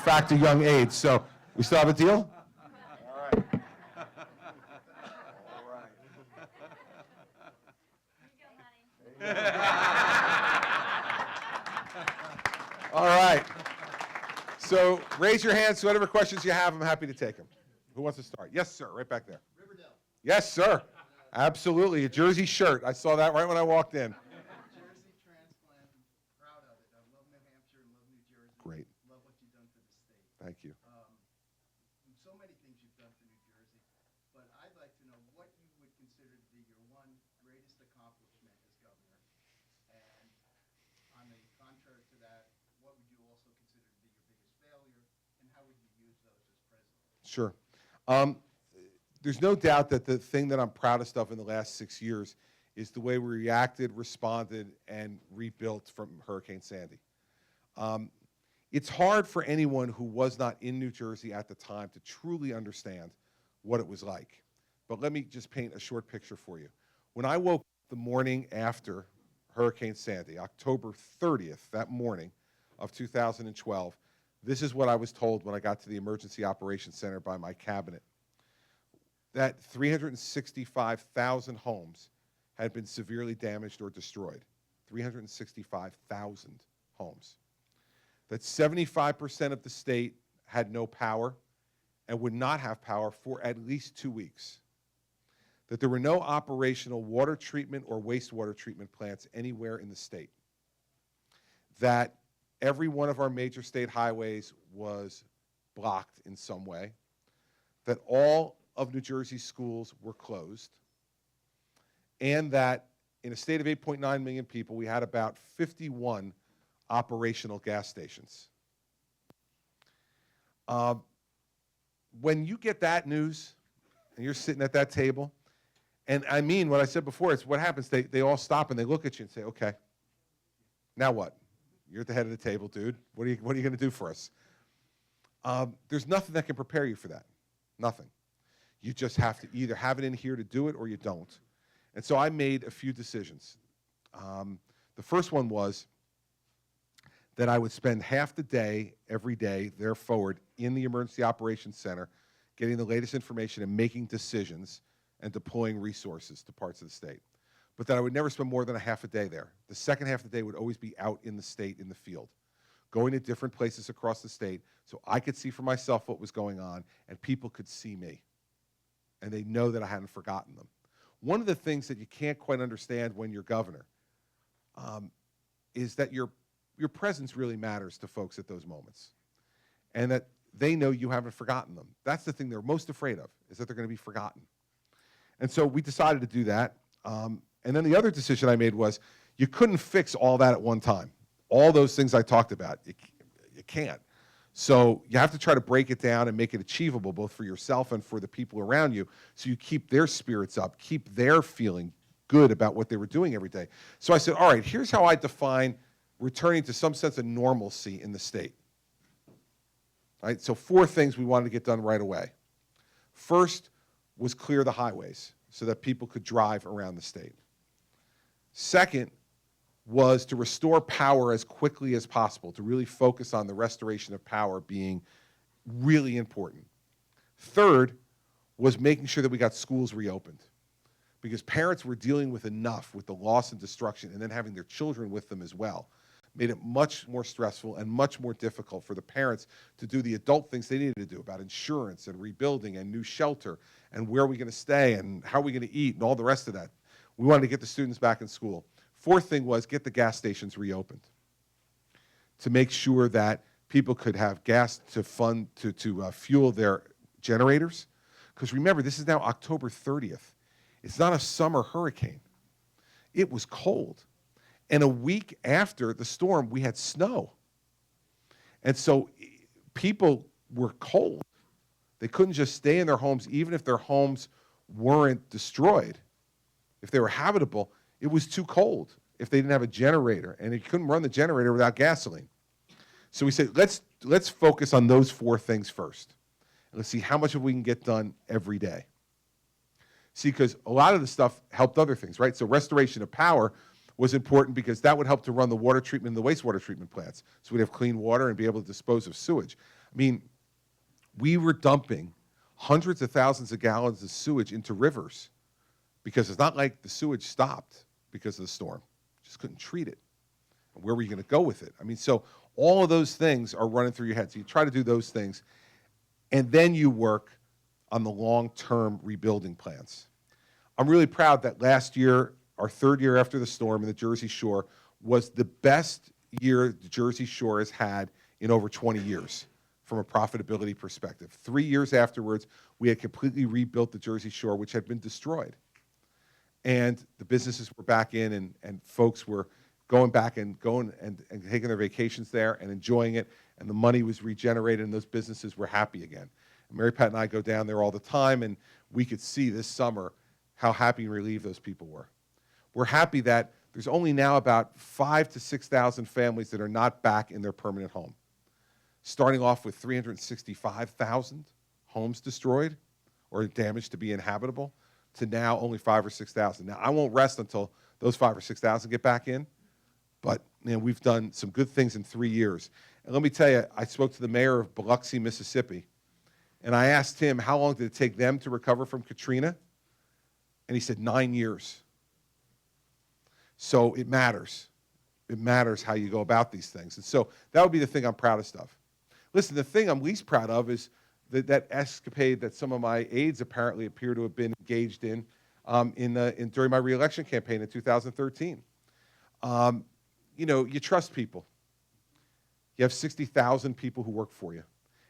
fact, a young age. So we still have a deal? All right. All right. So raise your hands. So whatever questions you have, I'm happy to take them. Who wants to start? Yes, sir. Right back there. Riverdale. Yes, sir. Absolutely. A Jersey shirt. I saw that right when I walked in. Jersey transplant. I'm proud of it. I love New Hampshire and love New Jersey. Great. Love what you've done for the state. Thank you. So many things you've done for New Jersey, but I'd like to know what you would consider to be your one greatest accomplishment as governor, and on the contrary to that, what would you also consider to be your biggest failure, and how would you use those as president? Sure. There's no doubt that the thing that I'm proudest of in the last 6 years is the way we reacted, responded, and rebuilt from Hurricane Sandy. It's hard for anyone who was not in New Jersey at the time to truly understand what it was like. But let me just paint a short picture for you. When I woke up the morning after Hurricane Sandy, October 30th, that morning of 2012, this is what I was told when I got to the Emergency Operations Center by my cabinet, that 365,000 homes had been severely damaged or destroyed. 365,000 homes. That 75% of the state had no power and would not have power for at least 2 weeks. That there were no operational water treatment or wastewater treatment plants anywhere in the state. That every one of our major state highways was blocked in some way. That all of New Jersey's schools were closed. And that in a state of 8.9 million people, we had about 51 operational gas stations. When you get that news and you're sitting at that table, and I mean what I said before, it's what happens, they all stop and they look at you and say, okay, now what? You're at the head of the table, dude. What are you going to do for us? There's nothing that can prepare you for that. Nothing. You just have to either have it in here to do it or you don't. And so I made a few decisions. The first one was that I would spend half the day, every day, there forward in the Emergency Operations Center, getting the latest information and making decisions and deploying resources to parts of the state. But that I would never spend more than a half a day there. The second half of the day would always be out in the state, in the field, going to different places across the state so I could see for myself what was going on and people could see me. And they know that I hadn't forgotten them. One of the things that you can't quite understand when you're governor is that your presence really matters to folks at those moments. And that they know you haven't forgotten them. That's the thing they're most afraid of, is that they're going to be forgotten. And so we decided to do that. And then the other decision I made was you couldn't fix all that at one time. All those things I talked about, you can't. So you have to try to break it down and make it achievable, both for yourself and for the people around you, so you keep their spirits up, keep their feeling good about what they were doing every day. So I said, all right, here's how I define returning to some sense of normalcy in the state. All right, so 4 things we wanted to get done right away. First was clear the highways so that people could drive around the state. Second was to restore power as quickly as possible, to really focus on the restoration of power being really important. Third was making sure that we got schools reopened, because parents were dealing with enough with the loss and destruction and then having their children with them as well. Made it much more stressful and much more difficult for the parents to do the adult things they needed to do about insurance and rebuilding and new shelter and where are we going to stay and how are we going to eat and all the rest of that. We wanted to get the students back in school. Fourth thing was get the gas stations reopened to make sure that people could have gas to fuel their generators. Because remember, this is now October 30th. It's not a summer hurricane. It was cold. And a week after the storm, we had snow. And so people were cold. They couldn't just stay in their homes, even if their homes weren't destroyed. If they were habitable, it was too cold if they didn't have a generator, and you couldn't run the generator without gasoline. So we said, let's focus on those 4 things first. And let's see how much of we can get done every day. See, because a lot of the stuff helped other things, right? So restoration of power was important because that would help to run the water treatment and the wastewater treatment plants. So we'd have clean water and be able to dispose of sewage. I mean, we were dumping hundreds of thousands of gallons of sewage into rivers because it's not like the sewage stopped because of the storm. Just couldn't treat it. And where were you going to go with it? I mean, so all of those things are running through your head. So you try to do those things, and then you work on the long-term rebuilding plans. I'm really proud that last year, our third year after the storm in the Jersey Shore, was the best year the Jersey Shore has had in over 20 years from a profitability perspective. 3 years afterwards, we had completely rebuilt the Jersey Shore, which had been destroyed. And the businesses were back in, and folks were going back and taking their vacations there and enjoying it, and the money was regenerated, and those businesses were happy again. And Mary Pat and I go down there all the time, and we could see this summer how happy and relieved those people were. We're happy that there's only now about 5,000 to 6,000 families that are not back in their permanent home. Starting off with 365,000 homes destroyed or damaged to be inhabitable, to now only 5,000 or 6,000. Now, I won't rest until those 5,000 or 6,000 get back in, but we've done some good things in 3 years. And let me tell you, I spoke to the mayor of Biloxi, Mississippi, and I asked him how long did it take them to recover from Katrina, and he said 9 years. So it matters. It matters how you go about these things. And so that would be the thing I'm proudest of. Listen, the thing I'm least proud of is that escapade that some of my aides apparently appear to have been engaged in during my reelection campaign in 2013. You trust people. You have 60,000 people who work for you.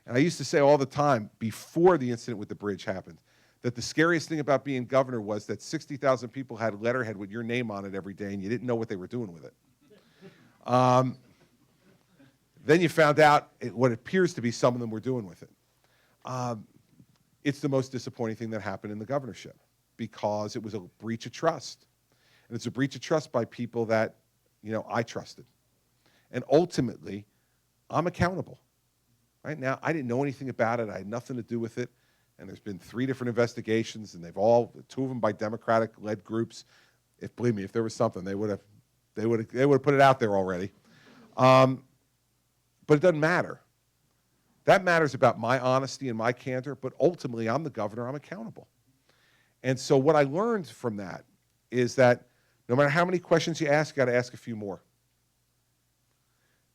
And I used to say all the time before the incident with the bridge happened that the scariest thing about being governor was that 60,000 people had a letterhead with your name on it every day, and you didn't know what they were doing with it. Then you found out what appears to be some of them were doing with it. It's the most disappointing thing that happened in the governorship because it was a breach of trust. And it's a breach of trust by people that, I trusted. And ultimately, I'm accountable. Right now, I didn't know anything about it. I had nothing to do with it. And there's been 3 different investigations, and 2 of them by Democratic-led groups. Believe me, if there was something, they would have put it out there already. But it doesn't matter. That matters about my honesty and my candor, but ultimately, I'm the governor, I'm accountable. And so what I learned from that is that no matter how many questions you ask, you got to ask a few more.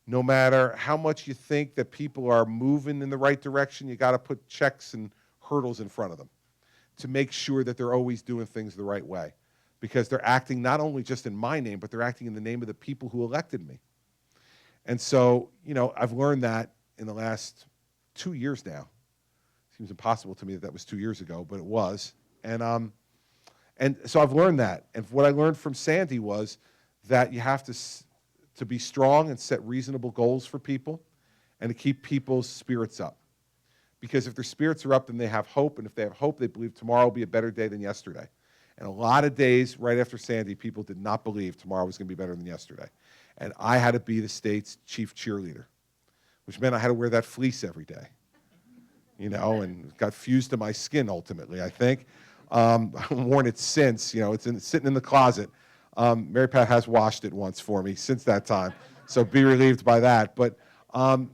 No matter how much you think that people are moving in the right direction, you got to put checks and hurdles in front of them to make sure that they're always doing things the right way, because they're acting not only just in my name, but they're acting in the name of the people who elected me. And so, I've learned that in the last 2 years now. Seems impossible to me that was 2 years ago, but it was. And so I've learned that. And what I learned from Sandy was that you have to be strong and set reasonable goals for people and to keep people's spirits up. Because if their spirits are up, then they have hope. And if they have hope, they believe tomorrow will be a better day than yesterday. And a lot of days right after Sandy, people did not believe tomorrow was going to be better than yesterday. And I had to be the state's chief cheerleader, which meant I had to wear that fleece every day, and got fused to my skin ultimately, I think. I've worn it since, it's sitting in the closet. Mary Pat has washed it once for me since that time, so be relieved by that. But, and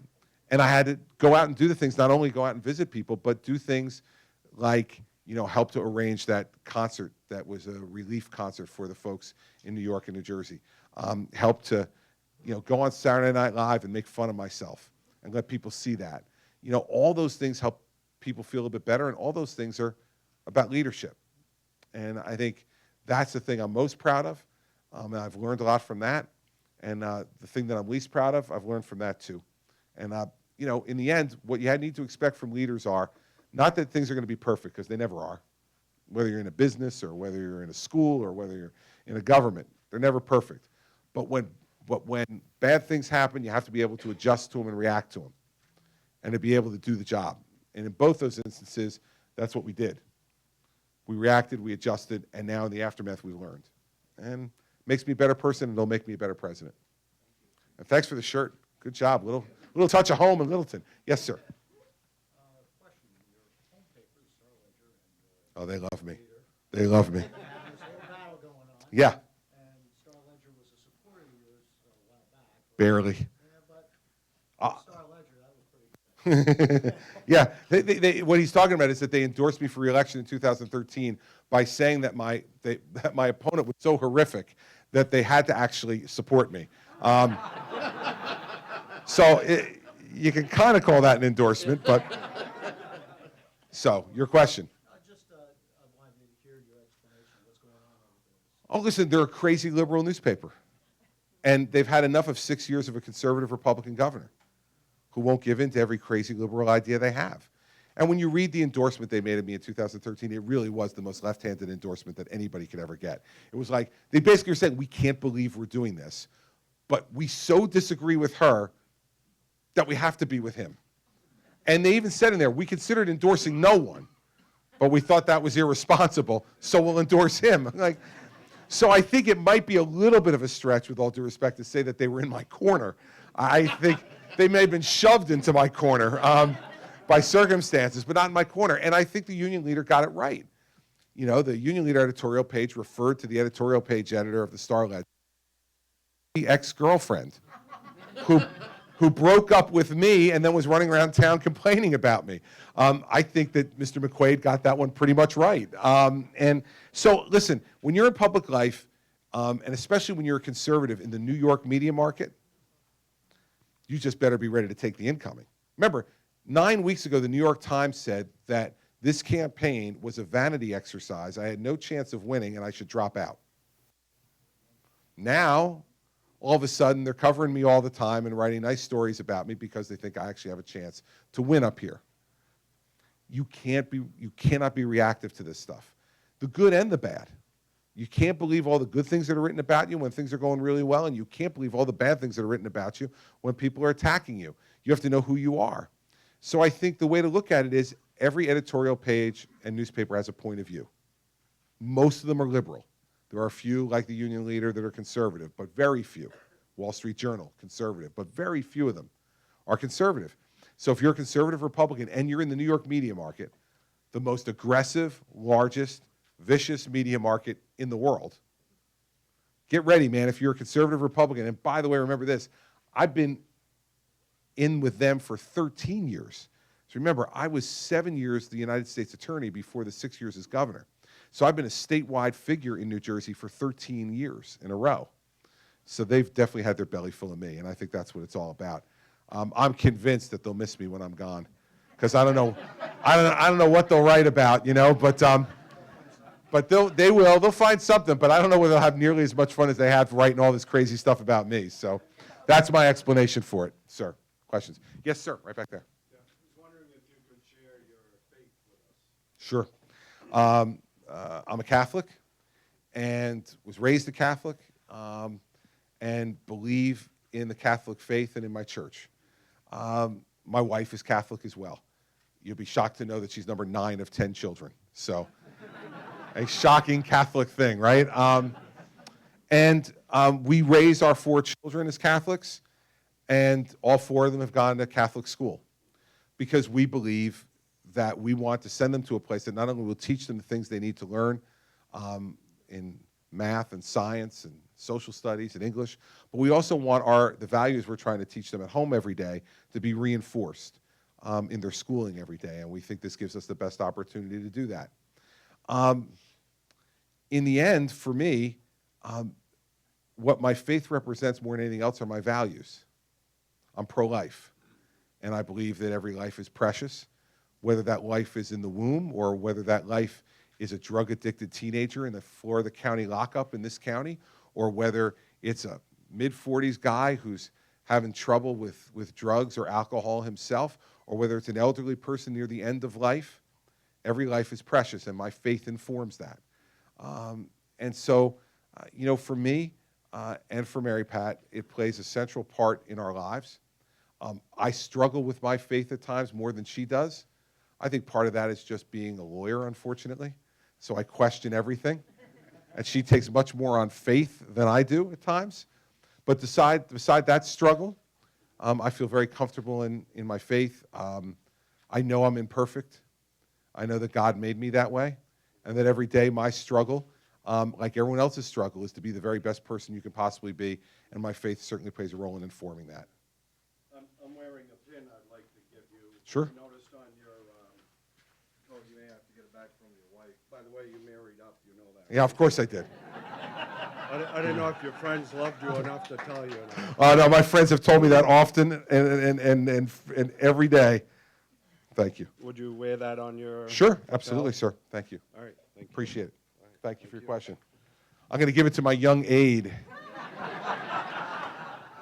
I had to go out and do the things, not only go out and visit people, but do things like, help to arrange that concert that was a relief concert for the folks in New York and New Jersey. Help to, go on Saturday Night Live and make fun of myself and let people see that. All those things help people feel a bit better, and all those things are about leadership. And I think that's the thing I'm most proud of, and I've learned a lot from that. And the thing that I'm least proud of, I've learned from that too. And, in the end, what you need to expect from leaders are, not that things are going to be perfect, because they never are, whether you're in a business or whether you're in a school or whether you're in a government. They're never perfect. But when bad things happen, you have to be able to adjust to them and react to them and to be able to do the job. And in both those instances, that's what we did. We reacted, we adjusted, and now in the aftermath, we learned. And it makes me a better person, and it'll make me a better president. And thanks for the shirt. Good job. Little touch of home in Littleton. Yes, sir. Question, your home paper, the Star Ledger, and Oh, they love me. They love me. there's a whole battle going on. Yeah, And Star Ledger was a supporter of yours a while back. barely. Yeah, but Uh, Star Ledger, that was pretty good. Yeah, what he's talking about is that they endorsed me for re-election in 2013 by saying that that my opponent was so horrific that they had to actually support me. So you can kind of call that an endorsement, but so your question. I wanted to hear your explanation of what's going on over there. Oh, listen, they're a crazy liberal newspaper, and they've had enough of 6 years of a conservative Republican governor who won't give in to every crazy liberal idea they have. And when you read the endorsement they made of me in 2013, it really was the most left-handed endorsement that anybody could ever get. It was like, they basically were saying, we can't believe we're doing this, but we so disagree with her that we have to be with him. And they even said in there, we considered endorsing no one, but we thought that was irresponsible, so we'll endorse him. Like, so I think it might be a little bit of a stretch, with all due respect, to say that they were in my corner. I think they may have been shoved into my corner by circumstances, but not in my corner. And I think the union leader got it right. You know, the union leader editorial page referred to the editorial page editor of the Star-Ledger, the ex-girlfriend, who broke up with me and then was running around town complaining about me. I think that Mr. McQuaid got that one pretty much right. And so, listen, when you're in public life, and especially when you're a conservative in the New York media market, you just better be ready to take the incoming. Remember, 9 weeks ago, the New York Times said that this campaign was a vanity exercise. I had no chance of winning, and I should drop out. Now, all of a sudden, they're covering me all the time and writing nice stories about me because they think I actually have a chance to win up here. You cannot be reactive to this stuff, the good and the bad. You can't believe all the good things that are written about you when things are going really well, and you can't believe all the bad things that are written about you when people are attacking you. You have to know who you are. So I think the way to look at it is every editorial page and newspaper has a point of view. Most of them are liberal. There are a few, like the union leader, that are conservative, but very few. Wall Street Journal, conservative, but very few of them are conservative. So if you're a conservative Republican and you're in the New York media market, the most aggressive, largest, vicious media market in the world, get ready, man, if you're a conservative Republican. And by the way, remember this, I've been in with them for 13 years. So remember, I was 7 years the United States attorney before the 6 years as governor. So I've been a statewide figure in New Jersey for 13 years in a row. So they've definitely had their belly full of me, and I think that's what it's all about. I'm convinced that they'll miss me when I'm gone, because I don't know what they'll write about, you know, but they'll find something, but I don't know whether they'll have nearly as much fun as they have writing all this crazy stuff about me. So that's my explanation for it, sir. Questions? Yes, sir, right back there. Yeah, I was wondering if you could share your faith with us. Sure. I'm a Catholic and was raised a Catholic and believe in the Catholic faith and in my church. My wife is Catholic as well. You'll be shocked to know that she's number 9 of 10 children. So a shocking Catholic thing, right? We raise our 4 children as Catholics, and all 4 of them have gone to Catholic school because we believe that we want to send them to a place that not only will teach them the things they need to learn in math and science and social studies and English, but we also want the values we're trying to teach them at home every day to be reinforced in their schooling every day, and we think this gives us the best opportunity to do that. In the end, for me, what my faith represents more than anything else are my values. I'm pro-life, and I believe that every life is precious, whether that life is in the womb or whether that life is a drug-addicted teenager in the Florida County lockup in this county, or whether it's a mid-40s guy who's having trouble with drugs or alcohol himself, or whether it's an elderly person near the end of life. Every life is precious, and my faith informs that. And so, you know, for me and for Mary Pat, it plays a central part in our lives. I struggle with my faith at times more than she does. I think part of that is just being a lawyer, unfortunately. So I question everything. And she takes much more on faith than I do at times. But beside that struggle, I feel very comfortable in my faith. I know I'm imperfect. I know that God made me that way, and that every day my struggle, like everyone else's struggle, is to be the very best person you can possibly be, and my faith certainly plays a role in informing that. I'm wearing a pin I'd like to give you Sure. I noticed on your, code you may have to get it back from your wife. By the way, you married up, you know that. Yeah, of course I did. I didn't know if your friends loved you enough to tell you or not. Oh, no, my friends have told me that often and every day. Thank you. Would you wear that on your? Sure, absolutely, sir. Thank you. All right, thank you. Appreciate it. Thank you for your question. I'm going to give it to my young aide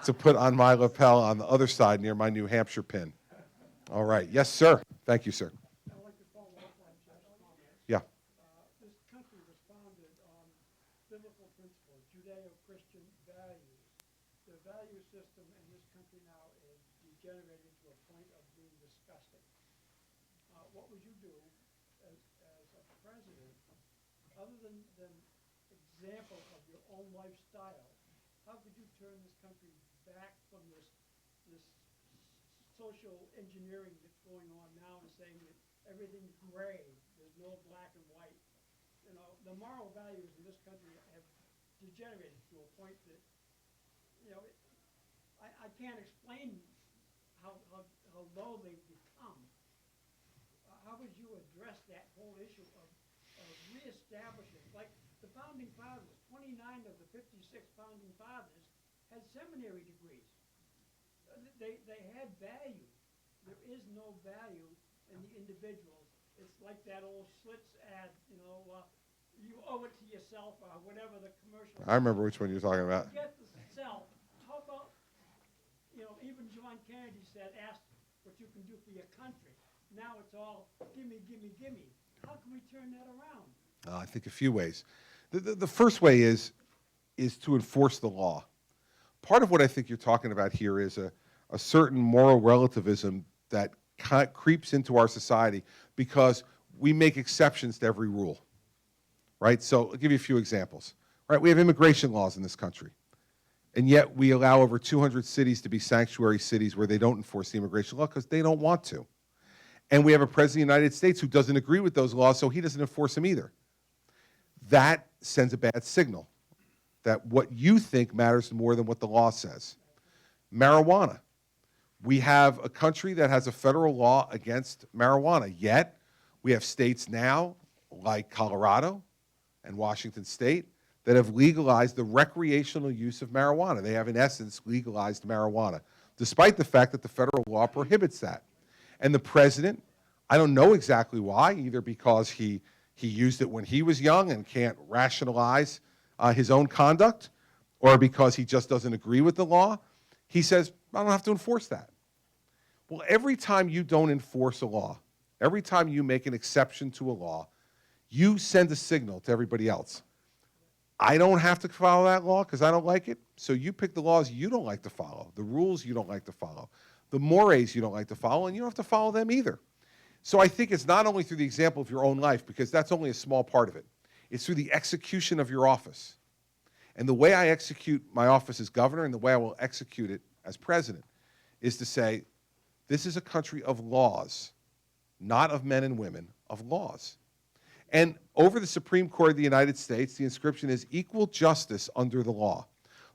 to put on my lapel on the other side near my New Hampshire pin. All right. Yes, sir. Thank you, sir. I'd like to follow up on Jeff's comments. Yeah. This country responded on biblical principles, Judeo-Christian values. The value system in this country now is degenerating to a point of being disgusting. What would you do as a president, other than example of your own lifestyle? How could you turn this country back from this social engineering that's going on now and saying that everything's gray, there's no black and white? You know, the moral values in this country have degenerated to a point that, you know, I can't explain how low they've become. How would you address that whole issue of reestablishing, like the founding fathers, 29 of the 56 founding fathers had seminary degrees. They had value. There is no value in the individuals. It's like that old Schlitz ad, you know, you owe it to yourself or whatever the commercial. I remember which one you're talking about. Forget the self. How about, you know, even John Kennedy said, ask what you can do for your country. Now it's all gimme, gimme, gimme. How can we turn that around? I think a few ways. The first way is to enforce the law. Part of what I think you're talking about here is a certain moral relativism that creeps into our society because we make exceptions to every rule, right? So I'll give you a few examples. Right, we have immigration laws in this country, and yet we allow over 200 cities to be sanctuary cities where they don't enforce the immigration law because they don't want to. And we have a president of the United States who doesn't agree with those laws, so he doesn't enforce them either. That sends a bad signal that what you think matters more than what the law says. Marijuana. We have a country that has a federal law against marijuana, yet we have states now like Colorado and Washington State that have legalized the recreational use of marijuana. They have, in essence, legalized marijuana, despite the fact that the federal law prohibits that. And the president, I don't know exactly why, either because he used it when he was young and can't rationalize his own conduct, or because he just doesn't agree with the law, he says, I don't have to enforce that. Well, every time you don't enforce a law, every time you make an exception to a law, you send a signal to everybody else. I don't have to follow that law because I don't like it, so you pick the laws you don't like to follow, the rules you don't like to follow, the mores you don't like to follow, and you don't have to follow them either. So I think it's not only through the example of your own life, because that's only a small part of it. It's through the execution of your office. And the way I execute my office as governor and the way I will execute it as president is to say, this is a country of laws, not of men and women, of laws. And over the Supreme Court of the United States, the inscription is equal justice under the law.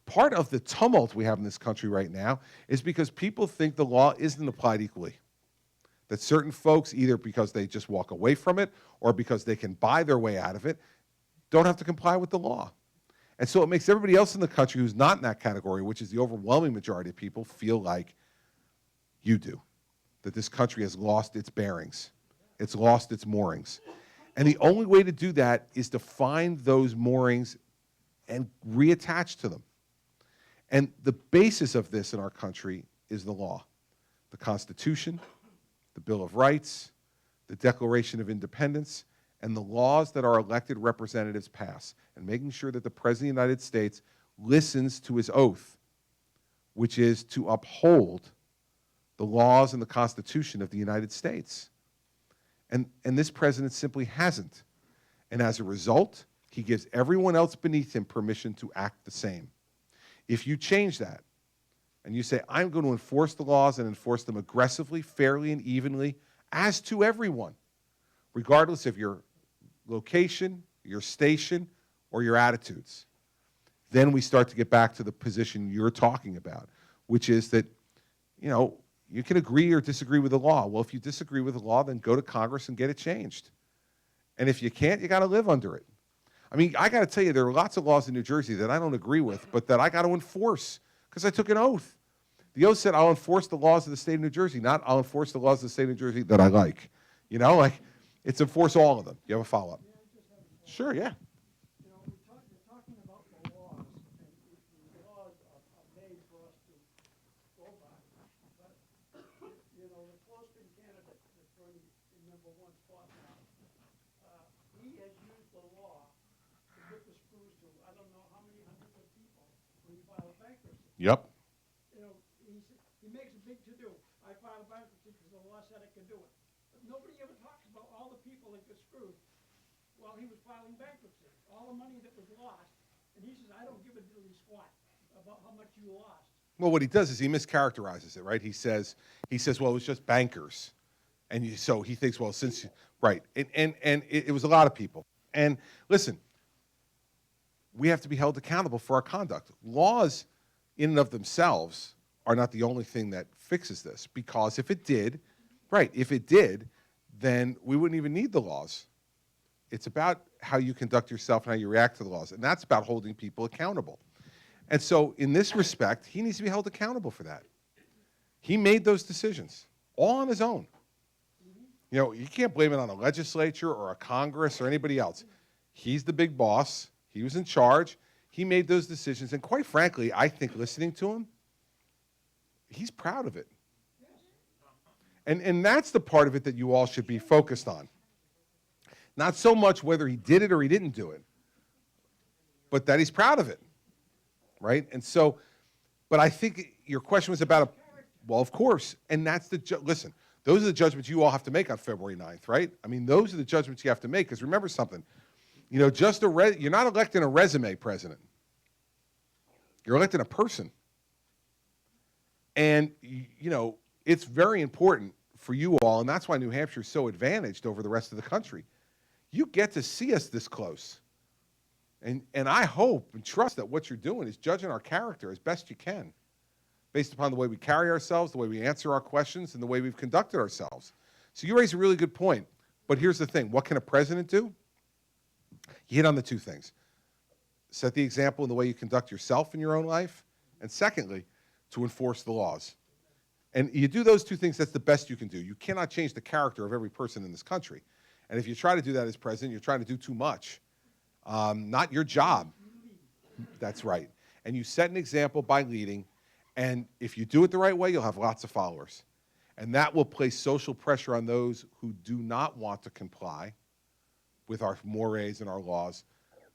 Part of the tumult we have in this country right now is because people think the law isn't applied equally. That certain folks, either because they just walk away from it or because they can buy their way out of it, don't have to comply with the law. And so it makes everybody else in the country who's not in that category, which is the overwhelming majority of people, feel like you do, that this country has lost its bearings. It's lost its moorings. And the only way to do that is to find those moorings and reattach to them. And the basis of this in our country is the law, the Constitution, the Bill of Rights, the Declaration of Independence, and the laws that our elected representatives pass, and making sure that the President of the United States listens to his oath, which is to uphold the laws and the Constitution of the United States. And this president simply hasn't. And as a result, he gives everyone else beneath him permission to act the same. If you change that, and you say, I'm going to enforce the laws and enforce them aggressively, fairly, and evenly, as to everyone, regardless of your location, your station, or your attitudes, then we start to get back to the position you're talking about, which is that, you know, You can agree or disagree with the law. Well, if you disagree with the law, then go to Congress and get it changed. And if you can't, you got to live under it. I mean, I got to tell you, there are lots of laws in New Jersey that I don't agree with, but that I got to enforce because I took an oath. The oath said I'll enforce the laws of the state of New Jersey, not I'll enforce the laws of the state of New Jersey that I like. You know, like, it's enforce all of them. You have a follow-up? Sure, yeah. You know, we're talking about the laws, and the laws are made for us to go by. But, you know, the close-in candidate that's running in number one spot now, he has used the law to put the screws to, I don't know how many hundreds of people when he filed bankruptcy. Yep. You know, he makes a big to-do. I filed bankruptcy because the law said I could do it. But nobody ever talks about all the people that got screwed while he was filing bankruptcy, all the money that was lost. And he says, I don't give a diddly squat about how much you lost. Well, what he does is he mischaracterizes it, right? He says, well, it was just bankers. And so he thinks, well, since, right. And it was a lot of people. And listen, we have to be held accountable for our conduct. Laws in and of themselves are not the only thing that fixes this, because if it did, right, if it did, then we wouldn't even need the laws. It's about how you conduct yourself and how you react to the laws, and that's about holding people accountable. And so in this respect, he needs to be held accountable for that. He made those decisions all on his own. You know, you can't blame it on a legislature or a Congress or anybody else. He's the big boss. He was in charge. He made those decisions, and quite frankly, I think listening to him, he's proud of it. And that's the part of it that you all should be focused on. Not so much whether he did it or he didn't do it, but that he's proud of it, right? And so, but I think your question was about well, of course, and that's listen, those are the judgments you all have to make on February 9th, right? I mean, those are the judgments you have to make, because remember something, you know, you're not electing a resume president. You're electing a person. And, you know, it's very important for you all, and that's why New Hampshire is so advantaged over the rest of the country. You get to see us this close. And I hope and trust that what you're doing is judging our character as best you can, based upon the way we carry ourselves, the way we answer our questions, and the way we've conducted ourselves. So you raise a really good point. But here's the thing. What can a president do? You hit on the two things. Set the example in the way you conduct yourself in your own life, and secondly, to enforce the laws. And you do those two things, that's the best you can do. You cannot change the character of every person in this country. And if you try to do that as president, you're trying to do too much. Not your job. That's right. And you set an example by leading, and if you do it the right way, you'll have lots of followers. And that will place social pressure on those who do not want to comply with our mores and our laws,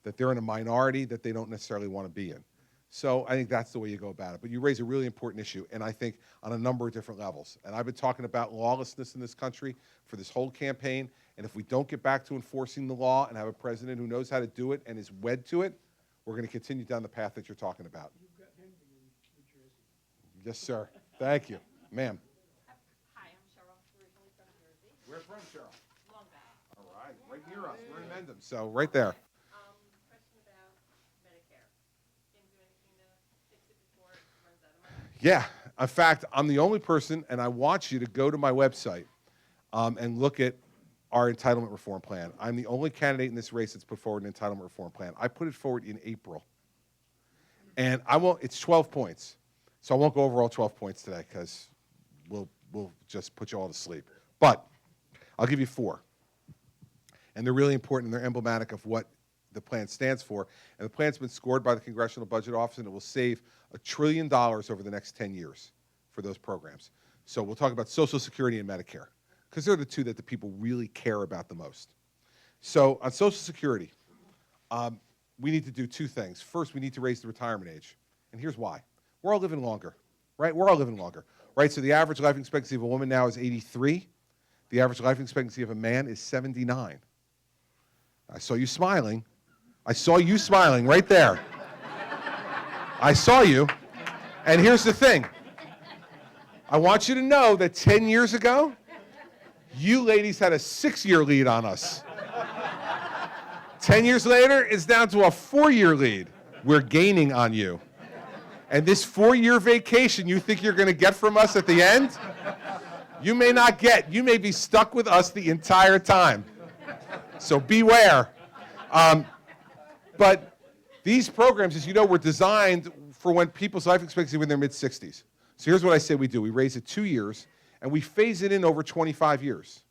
that they're in a minority that they don't necessarily want to be in. So I think that's the way you go about it. But you raise a really important issue, and I think on a number of different levels. And I've been talking about lawlessness in this country for this whole campaign, and if we don't get back to enforcing the law and have a president who knows how to do it and is wed to it, we're going to continue down the path that you're talking about. You've got Henry in New Jersey. Yes, sir. Thank you. Ma'am. Hi, I'm Cheryl, originally from Jersey. Where from, Cheryl? Long back. All right, right near us. We're in Mendham, so right there. Question about Medicare. Can you do anything to fix it before it runs out of money? Yeah. In fact, I'm the only person, and I want you to go to my website and look at our entitlement reform plan. I'm the only candidate in this race that's put forward an entitlement reform plan. I put it forward in April. And it's 12 points. So I won't go over all 12 points today because we'll just put you all to sleep. But I'll give you 4. And they're really important, and they're emblematic of what the plan stands for. And the plan's been scored by the Congressional Budget Office, and it will save $1 trillion over the next 10 years for those programs. So we'll talk about Social Security and Medicare, because they're the two that the people really care about the most. So on Social Security, we need to do 2 things. First, we need to raise the retirement age. And here's why. We're all living longer, right? We're all living longer, right? So the average life expectancy of a woman now is 83. The average life expectancy of a man is 79. I saw you smiling. I saw you smiling right there. I saw you. And here's the thing. I want you to know that 10 years ago, you ladies had a 6-year lead on us. 10 years later, it's down to a 4-year lead. We're gaining on you. And this 4-year vacation you think you're going to get from us at the end? You may not get, you may be stuck with us the entire time. So beware. But these programs, as you know, were designed for when people's life expectancy were in their mid-60s. So here's what I say we do. We raise it 2 years, and we phase it in over 25 years.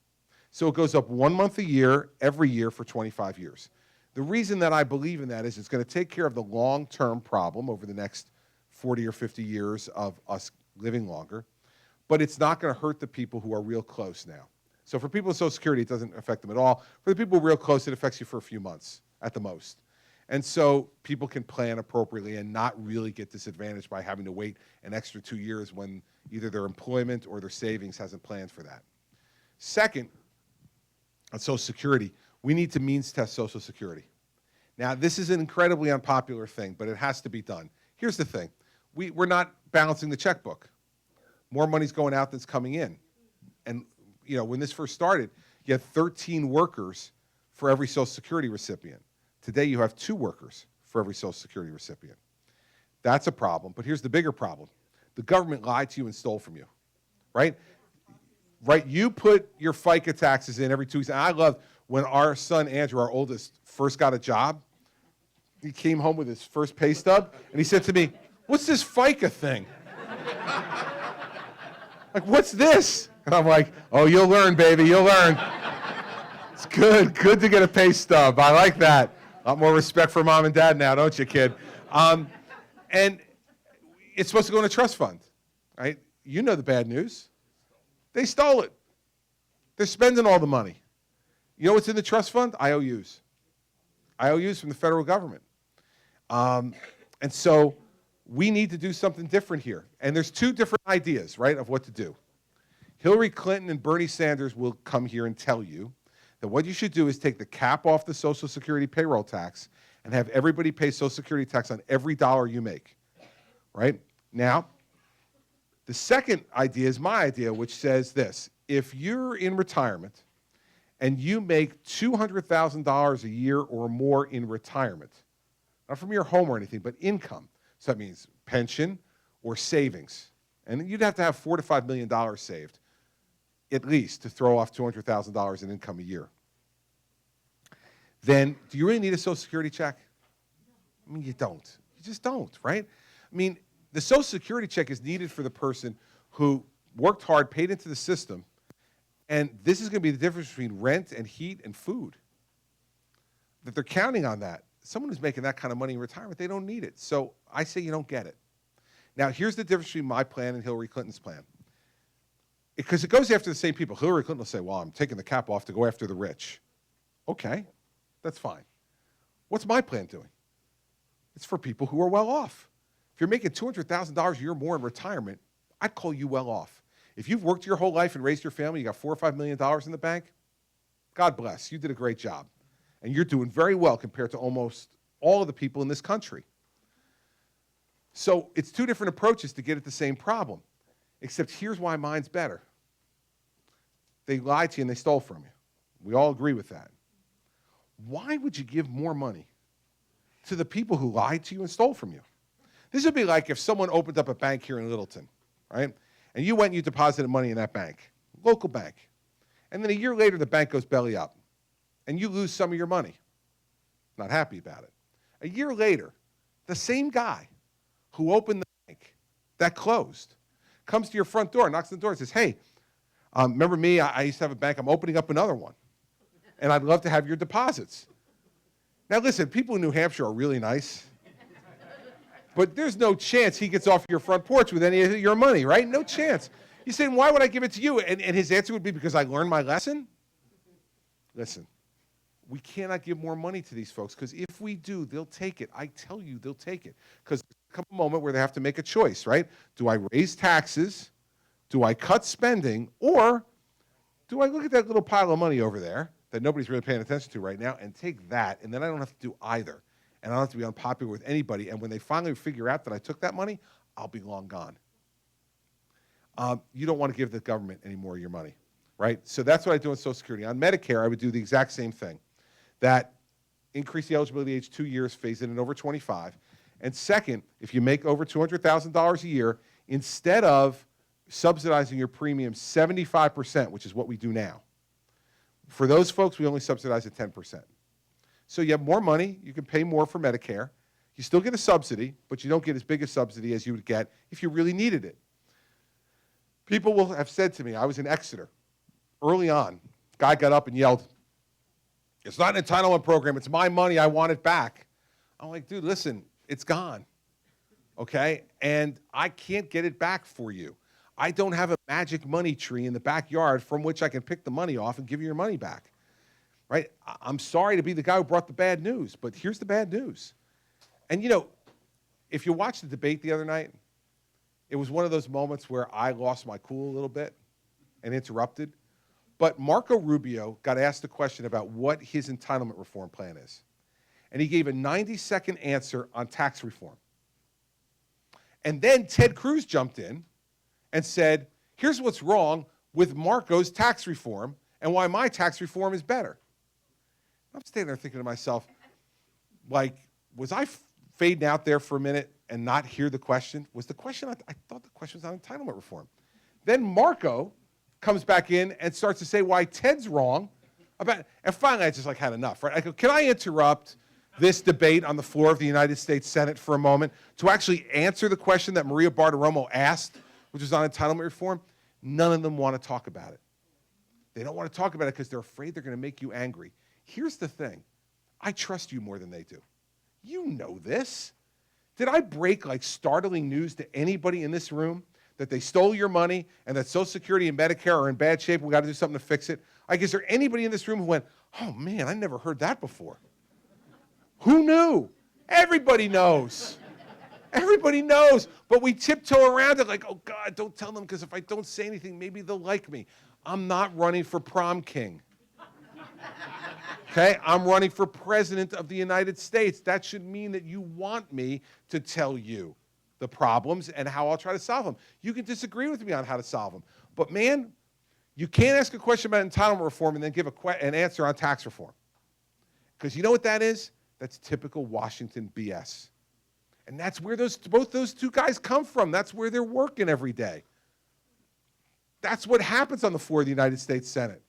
So it goes up 1 month a year, every year for 25 years. The reason that I believe in that is it's going to take care of the long-term problem over the next 40 or 50 years of us living longer, but it's not going to hurt the people who are real close now. So for people with Social Security, it doesn't affect them at all. For the people real close, it affects you for a few months at the most. And so people can plan appropriately and not really get disadvantaged by having to wait an extra 2 years when either their employment or their savings hasn't planned for that. Second, on Social Security, we need to means test Social Security. Now, this is an incredibly unpopular thing, but it has to be done. Here's the thing. We're not balancing the checkbook. More money's going out than's coming in. And, you know, when this first started, you had 13 workers for every Social Security recipient. Today, you have 2 workers for every Social Security recipient. That's a problem, but here's the bigger problem. The government lied to you and stole from you, right? Right, you put your FICA taxes in every 2 weeks. And I love when our son, Andrew, our oldest, first got a job. He came home with his first pay stub, and he said to me, "What's this FICA thing?" Like, what's this? And I'm like, "Oh, you'll learn, baby, you'll learn." It's good to get a pay stub. I like that. A lot more respect for mom and dad now, don't you, kid? And it's supposed to go in a trust fund, right? You know the bad news. They stole it. They're spending all the money. You know what's in the trust fund? IOUs. IOUs from the federal government. And so we need to do something different here. And there's 2 different ideas, right, of what to do. Hillary Clinton and Bernie Sanders will come here and tell you that what you should do is take the cap off the Social Security payroll tax and have everybody pay Social Security tax on every dollar you make, right? Now, the second idea is my idea, which says this. If you're in retirement and you make $200,000 a year or more in retirement, not from your home or anything, but income, so that means pension or savings, and you'd have to have $4 to $5 million saved, at least, to throw off $200,000 in income a year, then do you really need a Social Security check? I mean, you don't. You just don't, right? I mean, the Social Security check is needed for the person who worked hard, paid into the system, and this is going to be the difference between rent and heat and food. That they're counting on that. Someone who's making that kind of money in retirement, they don't need it. So I say you don't get it. Now, here's the difference between my plan and Hillary Clinton's plan. Because it goes after the same people. Hillary Clinton will say, well, I'm taking the cap off to go after the rich. Okay, that's fine. What's my plan doing? It's for people who are well off. If you're making $200,000 a year more in retirement, I'd call you well off. If you've worked your whole life and raised your family, you got $4 or $5 million in the bank, God bless, you did a great job. And you're doing very well compared to almost all of the people in this country. So it's 2 different approaches to get at the same problem, except here's why mine's better. They lied to you and they stole from you. We all agree with that. Why would you give more money to the people who lied to you and stole from you? This would be like if someone opened up a bank here in Littleton, right? And you went and you deposited money in that bank, local bank. And then a year later, the bank goes belly up. And you lose some of your money. Not happy about it. A year later, the same guy who opened the bank that closed comes to your front door, knocks on the door and says, hey, remember me? I used to have a bank. I'm opening up another one. And I'd love to have your deposits. Now, listen, people in New Hampshire are really nice. But there's no chance he gets off your front porch with any of your money, right? No chance. You say, why would I give it to you? And his answer would be, because I learned my lesson? Listen, we cannot give more money to these folks, because if we do, they'll take it. I tell you, they'll take it. Because there's come a moment where they have to make a choice, right? Do I raise taxes? Do I cut spending? Or do I look at that little pile of money over there that nobody's really paying attention to right now and take that, and then I don't have to do either. And I don't have to be unpopular with anybody. And when they finally figure out that I took that money, I'll be long gone. You don't want to give the government any more of your money, right? So that's what I do on Social Security. On Medicare, I would do the exact same thing. That increase the eligibility age 2 years, phase it in over 25. And second, if you make over $200,000 a year, instead of subsidizing your premium 75%, which is what we do now. For those folks, we only subsidize at 10%. So you have more money, you can pay more for Medicare. You still get a subsidy, but you don't get as big a subsidy as you would get if you really needed it. People will have said to me, I was in Exeter early on. Guy got up and yelled, "It's not an entitlement program, it's my money, I want it back." I'm like, dude, listen, it's gone, okay? And I can't get it back for you. I don't have a magic money tree in the backyard from which I can pick the money off and give you your money back, right? I'm sorry to be the guy who brought the bad news, but here's the bad news. And, you know, if you watched the debate the other night, it was one of those moments where I lost my cool a little bit and interrupted. But Marco Rubio got asked a question about what his entitlement reform plan is. And he gave a 90-second answer on tax reform. And then Ted Cruz jumped in and said, here's what's wrong with Marco's tax reform and why my tax reform is better. I'm standing there thinking to myself, like, was I fading out there for a minute and not hear the question? Was the question, I thought the question was on entitlement reform. Then Marco comes back in and starts to say why Ted's wrong about, and finally I just like had enough, right? I go, can I interrupt this debate on the floor of the United States Senate for a moment to actually answer the question that Maria Bartiromo asked, which was on entitlement reform? None of them want to talk about it. They don't want to talk about it because they're afraid they're going to make you angry. Here's the thing. I trust you more than they do. You know this. Did I break like startling news to anybody in this room that they stole your money and that Social Security and Medicare are in bad shape, we got to do something to fix it? Like, is there anybody in this room who went, oh man, I never heard that before? Who knew? Everybody knows. Everybody knows. But we tiptoe around it like, oh God, don't tell them because if I don't say anything, maybe they'll like me. I'm not running for prom king. Okay, I'm running for president of the United States. That should mean that you want me to tell you the problems and how I'll try to solve them. You can disagree with me on how to solve them. But man, you can't ask a question about entitlement reform and then give an answer on tax reform. Because you know what that is? That's typical Washington BS. And that's where both those two guys come from. That's where they're working every day. That's what happens on the floor of the United States Senate.